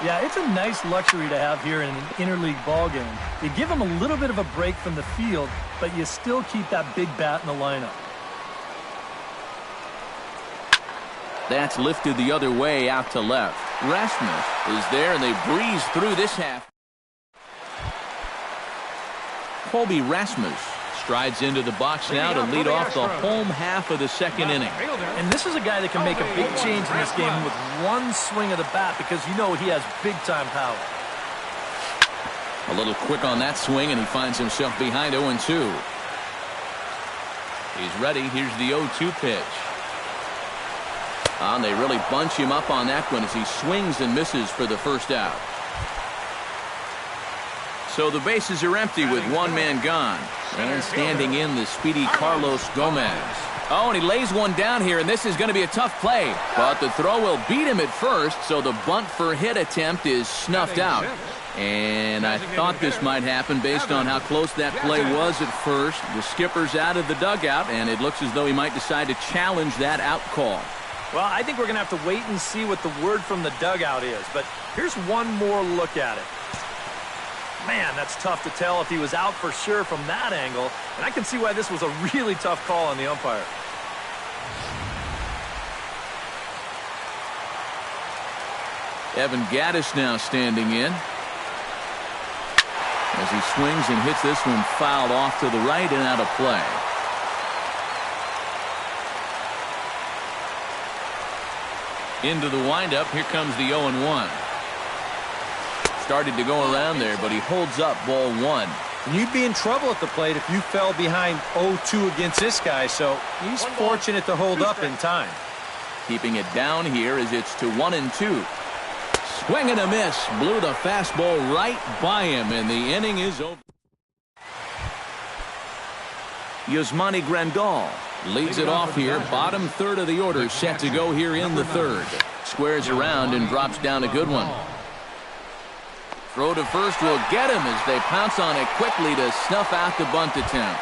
Yeah, it's a nice luxury to have here in an interleague ball game. You give him a little bit of a break from the field, but you still keep that big bat in the lineup. That's lifted the other way out to left. Rasmus is there, and they breeze through this half. Colby Rasmus strides into the box now to lead off the home half of the second inning. And this is a guy that can make a big change in this game with 1 swing of the bat because you know he has big-time power. A little quick on that swing, and he finds himself behind 0-2. He's ready. Here's the 0-2 pitch. And they really bunch him up on that one as he swings and misses for the first out. So the bases are empty with 1 man gone. And standing in the speedy Carlos Gomez. Oh, and he lays one down here, and this is going to be a tough play. But the throw will beat him at first, so the bunt for hit attempt is snuffed out. And I thought this might happen based on how close that play was at first. The skipper's out of the dugout, and it looks as though he might decide to challenge that out call. Well, I think we're going to have to wait and see what the word from the dugout is. But here's one more look at it. Man, that's tough to tell if he was out for sure from that angle. And I can see why this was a really tough call on the umpire. Evan Gattis now standing in. As he swings and hits this one fouled off to the right and out of play. Into the windup, here comes the 0-1. Started to go around there, but he holds up ball 1. You'd be in trouble at the plate if you fell behind 0-2 against this guy, so he's fortunate to hold up in time. Keeping it down here as it's to 1-2. Swing and a miss. Blew the fastball right by him, and the inning is over. Yasmani Grandal leads it off here. Bottom third of the order set to go here in the third. Squares around and drops down a good one. Throw to first will get him as they pounce on it quickly to snuff out the bunt attempt.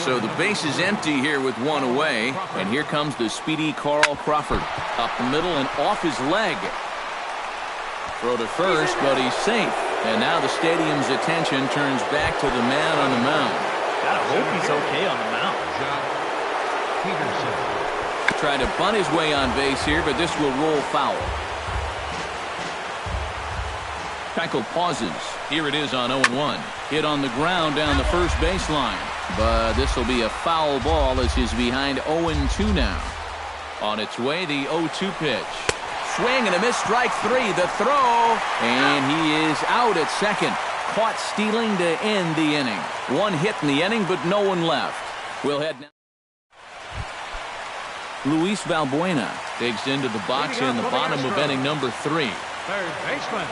So the base is empty here with 1 away. And here comes the speedy Carl Crawford. Up the middle and off his leg. Throw to first, but he's safe. And now the stadium's attention turns back to the man on the mound. Gotta hope he's okay on the mound. Tried to bunt his way on base here, but this will roll foul. Keuchel pauses. Here it is on 0-1. Hit on the ground down the first baseline. But this will be a foul ball as he's behind 0-2 now. On its way, the 0-2 pitch. Swing and a miss, strike three. The throw, and he is out at second. Caught stealing to end the inning. One hit in the inning, but no one left. We'll head now. Luis Valbuena digs into the box in the bottom of inning number 3. Third baseman,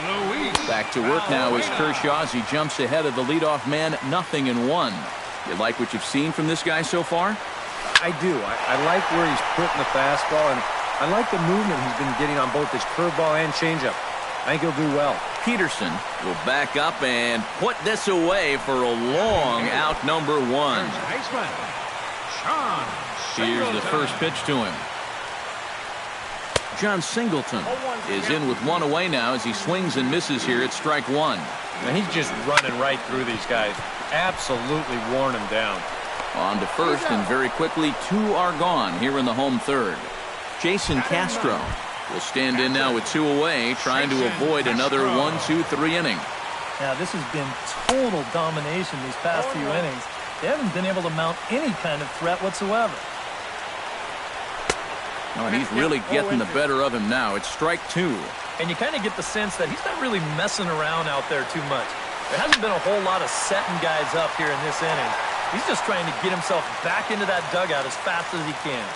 Luis. Back to work now is Kershaw as he jumps ahead of the leadoff man, 0-1. You like what you've seen from this guy so far? I do. I like where he's putting the fastball, and I like the movement he's been getting on both his curveball and changeup. I think he'll do well. Peterson will back up and put this away for a long out number 1. First baseman, John Here's Singleton. the first pitch to him. John Singleton is in with one away now as he swings and misses here at strike 1. And he's just running right through these guys. Absolutely worn them down. On to first, and very quickly 2 are gone here in the home third. Jason Castro will stand in now with 2 away, trying to avoid another 1-2-3 inning. Now, this has been total domination these past few innings. They haven't been able to mount any kind of threat whatsoever. Oh, and he's really getting the better of him now. It's strike 2. And you kind of get the sense that he's not really messing around out there too much. There hasn't been a whole lot of setting guys up here in this inning. He's just trying to get himself back into that dugout as fast as he can.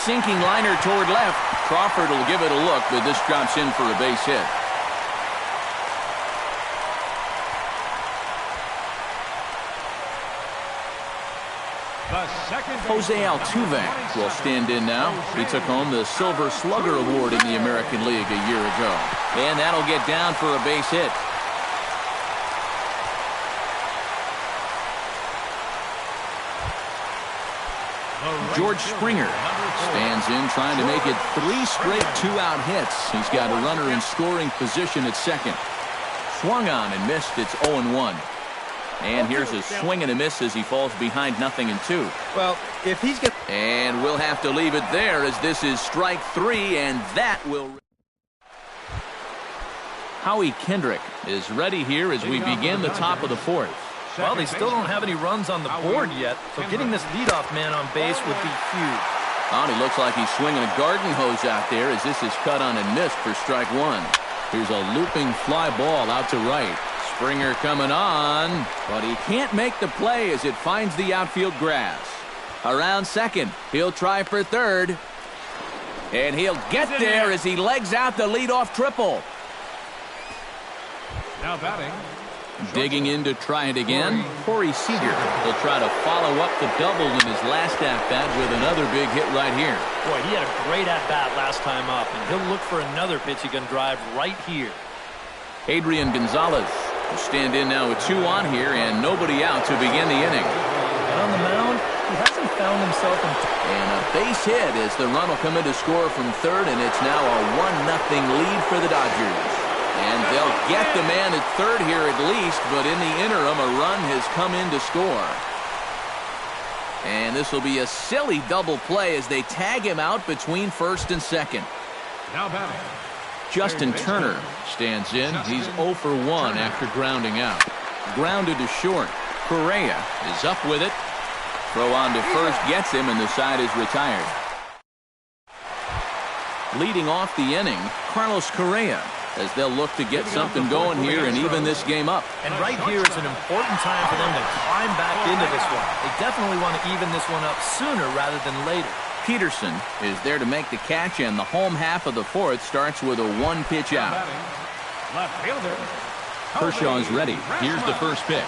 Sinking liner toward left. Crawford will give it a look, but this drops in for a base hit. The second Jose Altuve will stand in now. He took home the Silver Slugger Award in the American League a year ago. And that'll get down for a base hit. George Springer stands in trying to make it 3 straight 2-out hits. He's got a runner in scoring position at second. Swung on and missed. It's 0-1. And here's a swing and a miss as he falls behind 0-2. Well, if he's got... And we'll have to leave it there as this is strike 3, and that will... Howie Kendrick is ready here as we begin the top of the 4th. Well, they still don't have any runs on the board yet, so getting this leadoff man on base would be huge. Oh, he looks like he's swinging a garden hose out there as this is cut on and missed for strike 1. Here's a looping fly ball out to right. Springer coming on, but he can't make the play as it finds the outfield grass. Around second, he'll try for third. And he'll get there as he legs out the leadoff triple. Now batting. Digging in to try it again, Corey Seager. He'll try to follow up the double in his last at-bat with another big hit right here. Boy, he had a great at-bat last time up, and he'll look for another pitch he can drive right here. Adrian Gonzalez will stand in now with 2 on here and nobody out to begin the inning. And on the mound, he hasn't found himself in... And a base hit as the run will come in to score from third, and it's now a 1-0 lead for the Dodgers. And they'll get the man at third here at least, but in the interim, a run has come in to score. And this will be a silly double play as they tag him out between first and second. Now batting. Justin Turner stands in. He's 0 for 1 after grounding out. Grounded to short. Correa is up with it. Throw on to first gets him, and the side is retired. Leading off the inning, Carlos Correa, as they'll look to get something going here and even this game up. And right here is an important time for them to climb back into this one. They definitely want to even this one up sooner rather than later. Peterson is there to make the catch, and the home half of the 4th starts with a 1-pitch out. Left fielder. Kershaw's ready. Here's the first pitch.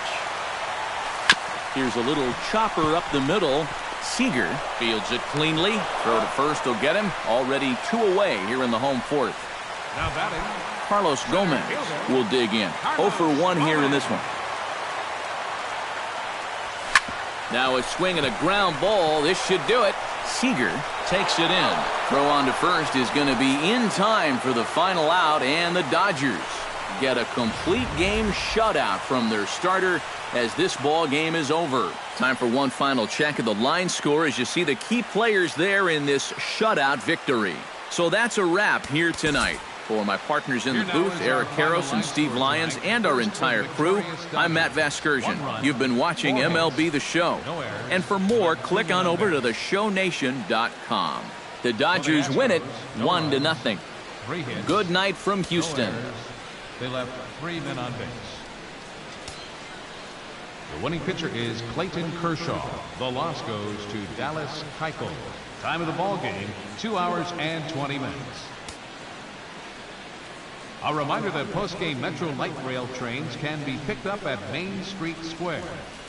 Here's a little chopper up the middle. Seager fields it cleanly. Throw to first will get him. Already 2 away here in the home 4th. Now batting. Carlos Gomez will dig in. 0 for 1 here in this one. Now a swing and a ground ball. This should do it. Seager takes it in. Throw on to first is going to be in time for the final out, and the Dodgers get a complete game shutout from their starter as this ball game is over. Time for one final check of the line score as you see the key players there in this shutout victory. So that's a wrap here tonight. For my partners in the booth, Eric Karros and Steve Lyons, and our entire crew, I'm Matt Vasgersian. You've been watching MLB The Show. And for more, click on over to theshownation.com. The Dodgers win it 1-0. Good night from Houston. They left 3 men on base. The winning pitcher is Clayton Kershaw. The loss goes to Dallas Keuchel. Time of the ball game, 2 hours and 20 minutes. A reminder that post-game Metro Light Rail trains can be picked up at Main Street Square,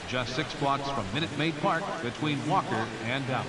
just 6 blocks from Minute Maid Park between Walker and Dallas.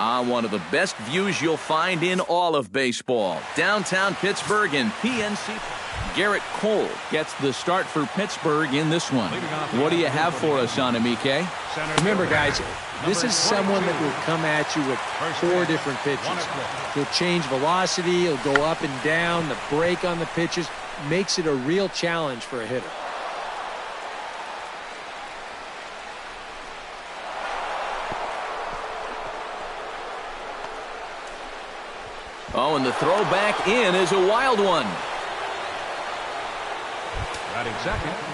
One of the best views you'll find in all of baseball. Downtown Pittsburgh and PNC. Garrett Cole gets the start for Pittsburgh in this one. What do you have for us on him, EK? Remember, guys, this is someone that will come at you with 4 different pitches. He'll change velocity, he'll go up and down, the break on the pitches makes it a real challenge for a hitter. Oh, and the throw back in is a wild one.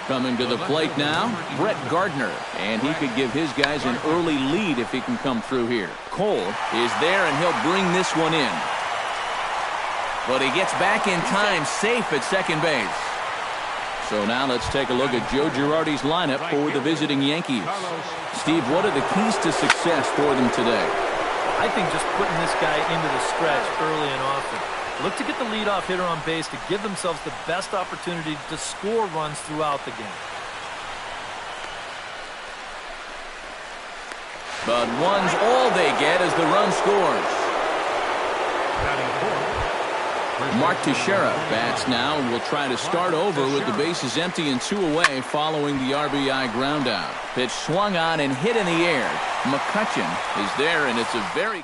Coming to the plate now, Brett Gardner. And he could give his guys an early lead if he can come through here. Cole is there, and he'll bring this one in. But he gets back in time, safe at second base. So now let's take a look at Joe Girardi's lineup for the visiting Yankees. Steve, what are the keys to success for them today? I think just putting this guy into the stretch early and often. Look to get the leadoff hitter on base to give themselves the best opportunity to score runs throughout the game. But one's all they get as the run scores. Mark Teixeira bats now and will try to start over with the bases empty and 2 away following the RBI ground out. Pitch swung on and hit in the air. McCutchen is there, and it's a very...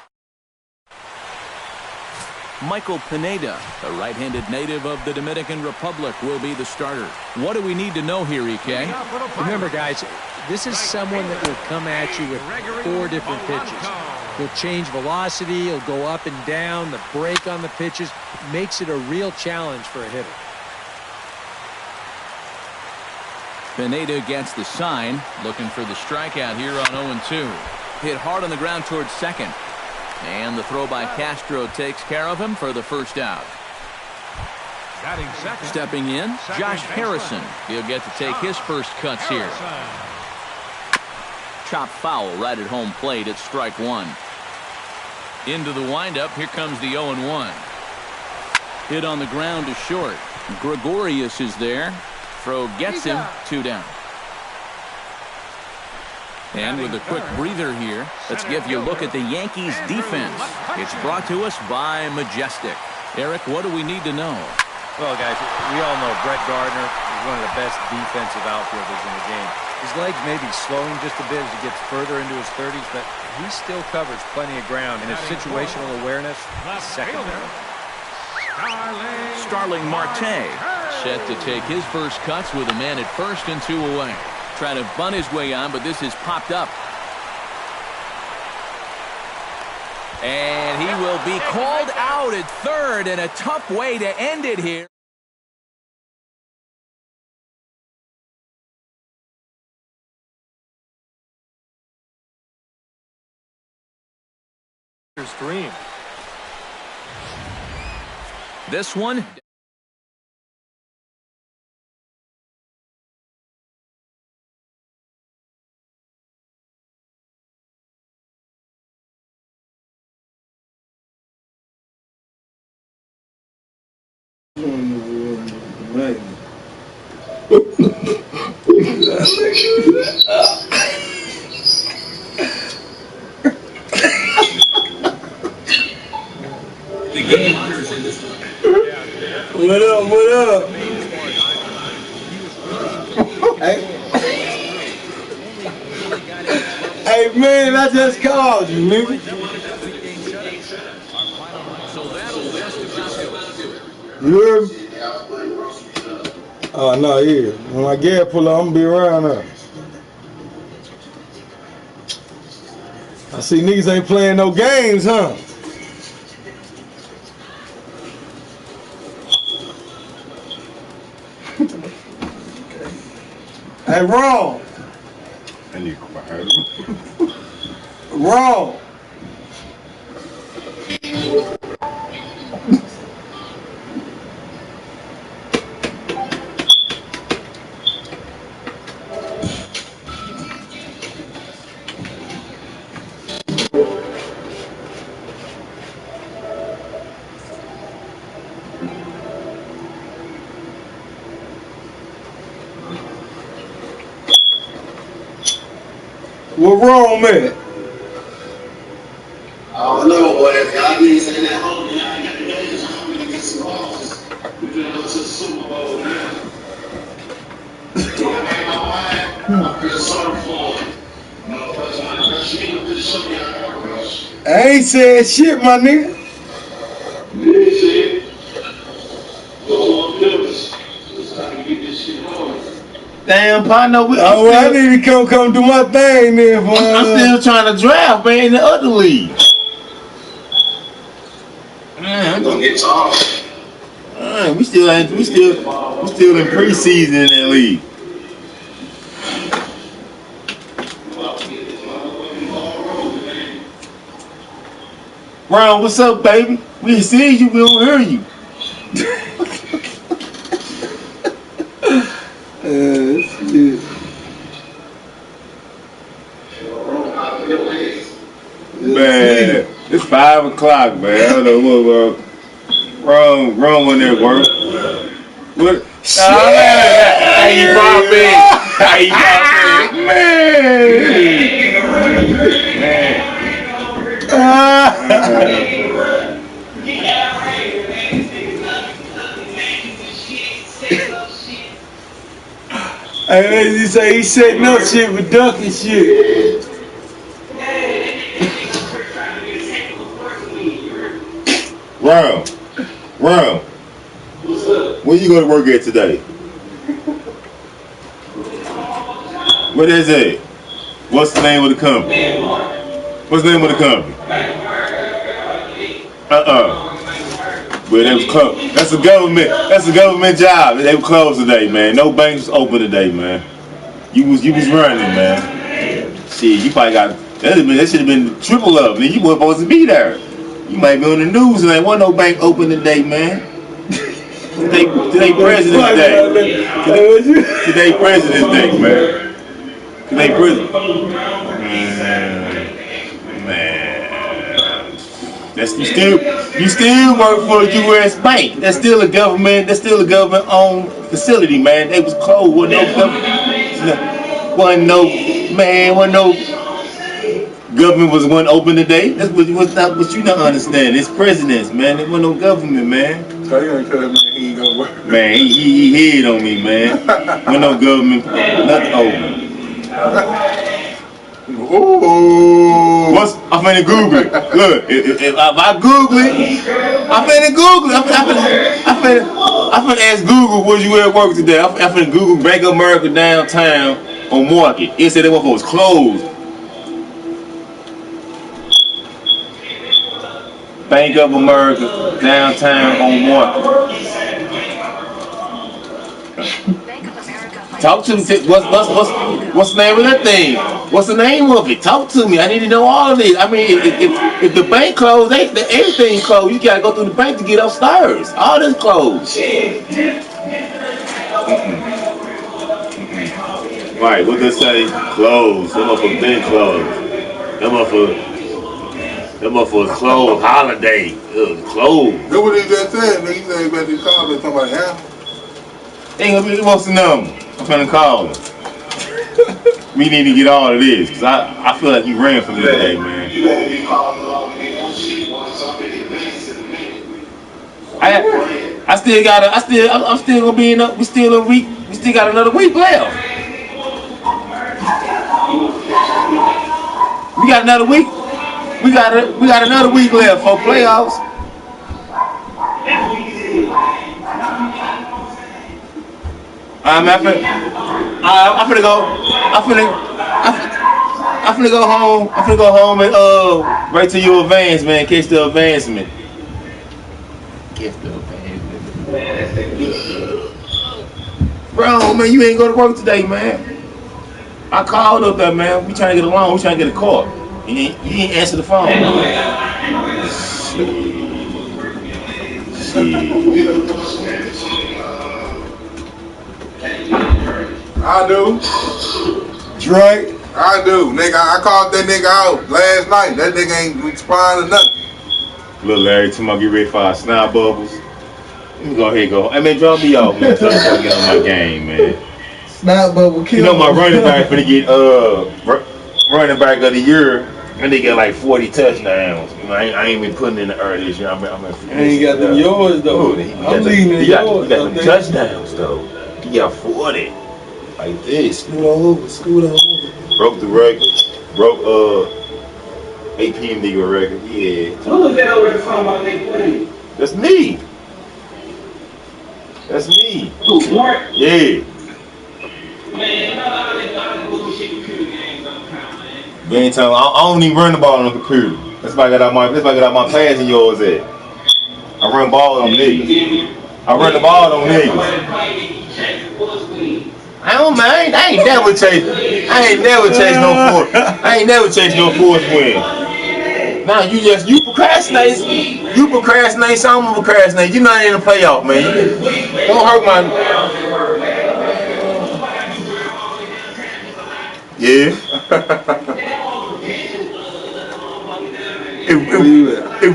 Michael Pineda, a right-handed native of the Dominican Republic, will be the starter. What do we need to know here, EK? Remember, guys, this is someone that will come at you with 4 different pitches. He'll change velocity, he'll go up and down, the break on the pitches makes it a real challenge for a hitter. Pineda gets the sign, looking for the strikeout here on 0-2. Hit hard on the ground towards second. And the throw by Castro takes care of him for the first out. Stepping in, Josh Harrison. He'll get to take his first cuts here. Chop foul right at home plate at strike 1. Into the windup, here comes the 0-1. Hit on the ground to short. Gregorius is there. Throw gets him, 2 down. And with a quick breather here, let's give you a look at the Yankees defense. It's brought to us by Majestic. Eric, what do we need to know? Well, guys, we all know Brett Gardner is one of the best defensive outfielders in the game. His legs may be slowing just a bit as he gets further into his 30s, but he still covers plenty of ground, and his situational awareness is second to none. Starling Marte set to take his first cuts with a man at first and 2 away. Trying to bunt his way on, but this is popped up. And he will be called out at third, and a tough way to end it here. Dream. This one. What up, what up? Hey man, I just called you, nigga. You heard me? Oh, no, yeah. When my gas pull up, I'm gonna be around her. I see niggas ain't playing no games, huh? Hey, wrong. And you quiet. Wrong. What wrong, man? I ain't said shit, my nigga. Damn, partner, I need to come do my thing then, boy. I'm still trying to draft, man, in the other league. Man, I'm gonna get off. We still in preseason in that league. Ron, what's up, baby? We see you, we don't hear you. Shit. Man, it's 5 o'clock, man. I don't know what wrong when that work. What? How you brought me? How you brought Hey, you say he's setting up shit for ducking shit. Ron, where you going to work at today? What is it? What's the name of the company? What's the name of the company? Well, they was closed. That's a government job. They were closed today, man. No banks was open today, man. You was running, man. Shit, you probably got that should have been triple up, man. You weren't supposed to be there. You might be on the news and there wasn't no bank open today, man. Today President's Day. Today President's Day, man. Today President. Man. You still work for a U.S. bank. That's still a government owned facility, man. They was closed. Wasn't no government wasn't open today. That's what you not understand. It's presidents, man. There wasn't no government, man. So you gonna tell him he ain't gonna work? Man, he hid on me, man. Wasn't no government, nothing open. Ooh. I'm finna Google it. Look, if I Google it, I'm finna Google it. I'm finna ask Google, was you at work today? I'm finna Google Bank of America downtown on Market. It said that one was closed. Bank of America downtown on Market. Talk to me. What's the name of that thing? What's the name of it? Talk to me. I need to know all of this. I mean, if the bank closed, everything closed. You gotta go through the bank to get upstairs. All this closed. Right? What they say? Closed. Them motherfuckers been closed. Them motherfuckers closed. Holiday. Closed. That's what he just said. He said he better call me somebody else. What's the number? I'm finna call him. We need to get all of this, cause I feel like you ran for me today, man. I'm still gonna be in up. We still got another week left. We got another week. We got another week left for playoffs. I'm finna go home. I'm finna go home and right to your advance, man. Catch the advancement. Bro, man, you ain't go to work today, man. I called up there, man. We trying to get a loan. We trying to get a car. You ain't answer the phone. I do. Drake. I do. Nigga, I called that nigga out last night. That nigga ain't responding to nothing. Little Larry, tomorrow get ready for our snot bubbles. Let me go ahead and go. Hey, man, drop me off, man. So I can get on my game, man. Snot bubble kill. You know my running back finna get running back of the year And they got like 40 touchdowns. You know, I ain't been putting in the early this year. I ain't got them yours though. He got them touchdowns though. He got 40. Like this. Scoot over. Broke the record. Broke APM nigga record. Yeah. Who was that over the phone about they playing? That's me. That's me. Who, Mark? Yeah. Man, I bullshit computer games on the count, man. You ain't telling. I don't even run the ball on the computer. That's why I got out my passing yours at. I run ball on niggas. I run the ball on niggas. I don't mind. I ain't never chased no force win. Now you procrastinate. You procrastinate, so I'm gonna procrastinate. You're not in the playoff, man. Don't hurt my. Yeah. It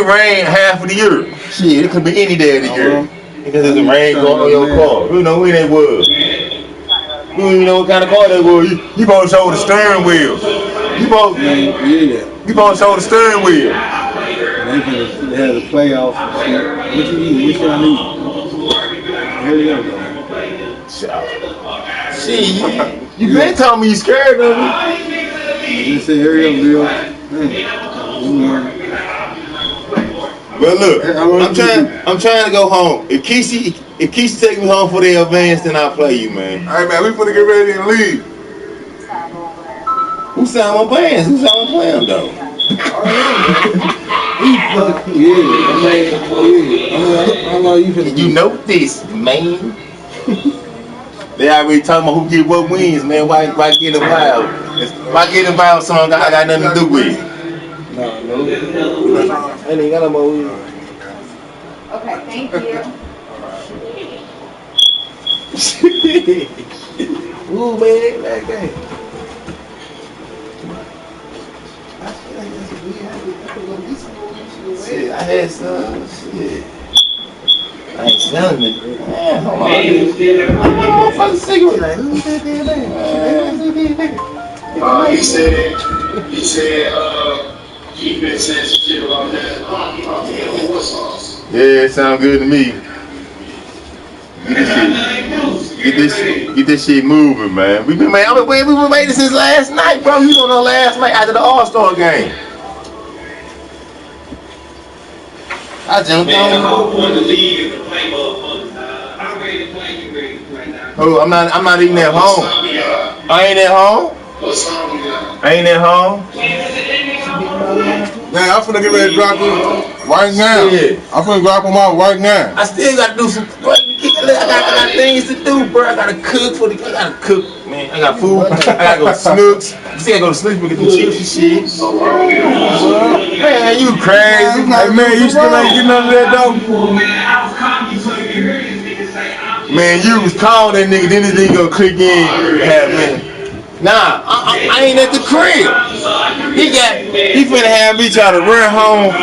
rained half of the year. Shit, it could be any day of the year. Because there's a rain going on your car. We know who they was. We don't even know what kind of car they was. You supposed to show the steering wheel. You supposed to show the steering wheel. They had the playoffs and shit. What you eating? What y'all need? Here you go. See, you been telling me you scared of me. You said hurry up, Bill. But look, I'm trying to go home. If Kesey take me home for the advance, then I'll play you, man. All right, man, we finna get ready and leave. Who signed my bands? Who signed my plan though? You know this, man. They already talking about who get what wins, man. Why get involved? Why get involved? Something I got nothing to do with. No. I ain't got no more weed. Okay, thank you. Ooh, man, that game. Shit, I had some. Shit. I ain't selling it. Man, hold on. I'm motherfucking cigarette. Like, who's that damn man? He said, Keith said some shit about that. Yeah, it sounds good to me. Get this shit moving, man. We been waiting since last night, bro. You don't know last night after the All-Star game. I jumped on. Oh, I'm not even at home. I ain't at home. I ain't at home. Man, I'm finna get ready to drop him right now. Yeah. I'm finna drop him out right now. I still gotta do some. I got things to do, bro. I gotta cook I gotta cook, man. I got food. I gotta go to Snooks. You see, I go to Snooks and get the chips and shit. Man, you crazy? Hey, man, you still ain't getting none of that though? Man, you was calling that nigga, then this nigga gonna click in. Man. Nah, I ain't at the crib. He finna have me try to run home.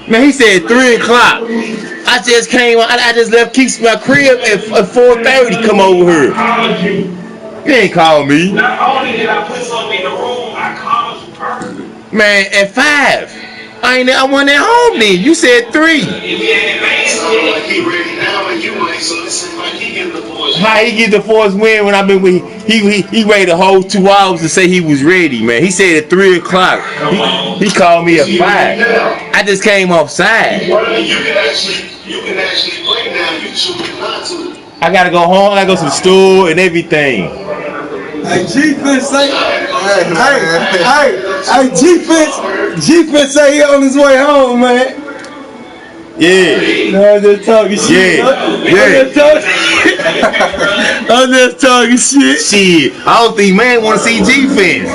Man, he said 3 o'clock. I just came, I just left Keeks my crib at 4:30. Come over here. He ain't called me. Not only did I put something in the room, I called you first. Man, at 5. I wasn't at home then. You said 3. How he get the force win when I've been with he waited a whole 2 hours to say he was ready, man. He said at 3 o'clock. He called me at 5. I just came offside. You can actually play now. You choose not to. I gotta go home. I gotta go to the store and everything. Hey, G-Fence say, hey, G-Fence say he on his way home, man. Yeah. No, I'm just talking shit. I'm just talking shit. Shit. I don't think man want to see G-Fence.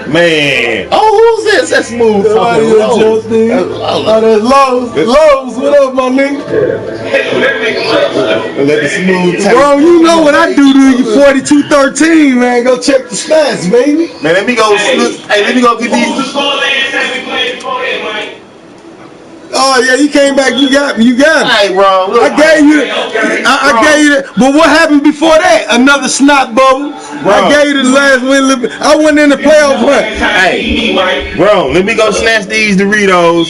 Man. Oh, who's this? That's smooth. Oh, that's Lowe's. What up, my nigga? Let the smooth take. Bro, you know what I do to you, 4213, man. Go check the stats, baby. Man, let me go. Hey, let me go get these. Oh yeah, you came back. You got me. Hey, bro. Look, I gave you that. But what happened before that? Another snot bubble. Bro. I gave you the last win. I went in the playoff hunt. Hey, bro, let me go snatch these Doritos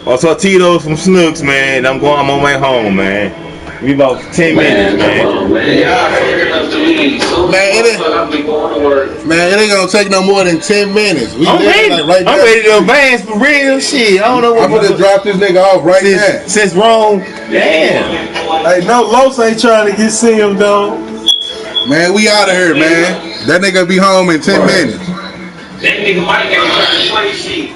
or Tortitos from Snooks, man. I'm on my way home, man. We about 10 minutes, man. Man, it ain't gonna take no more than 10 minutes. I'm ready. Like right I'm ready to advance for real shit. I don't know what. I'm gonna drop this nigga off right now. Since Rome, damn. Hey, no, Los ain't trying to get see him though. Man, we out of here, man. That nigga be home in 10 minutes. That nigga Mike ain't trying to play shit.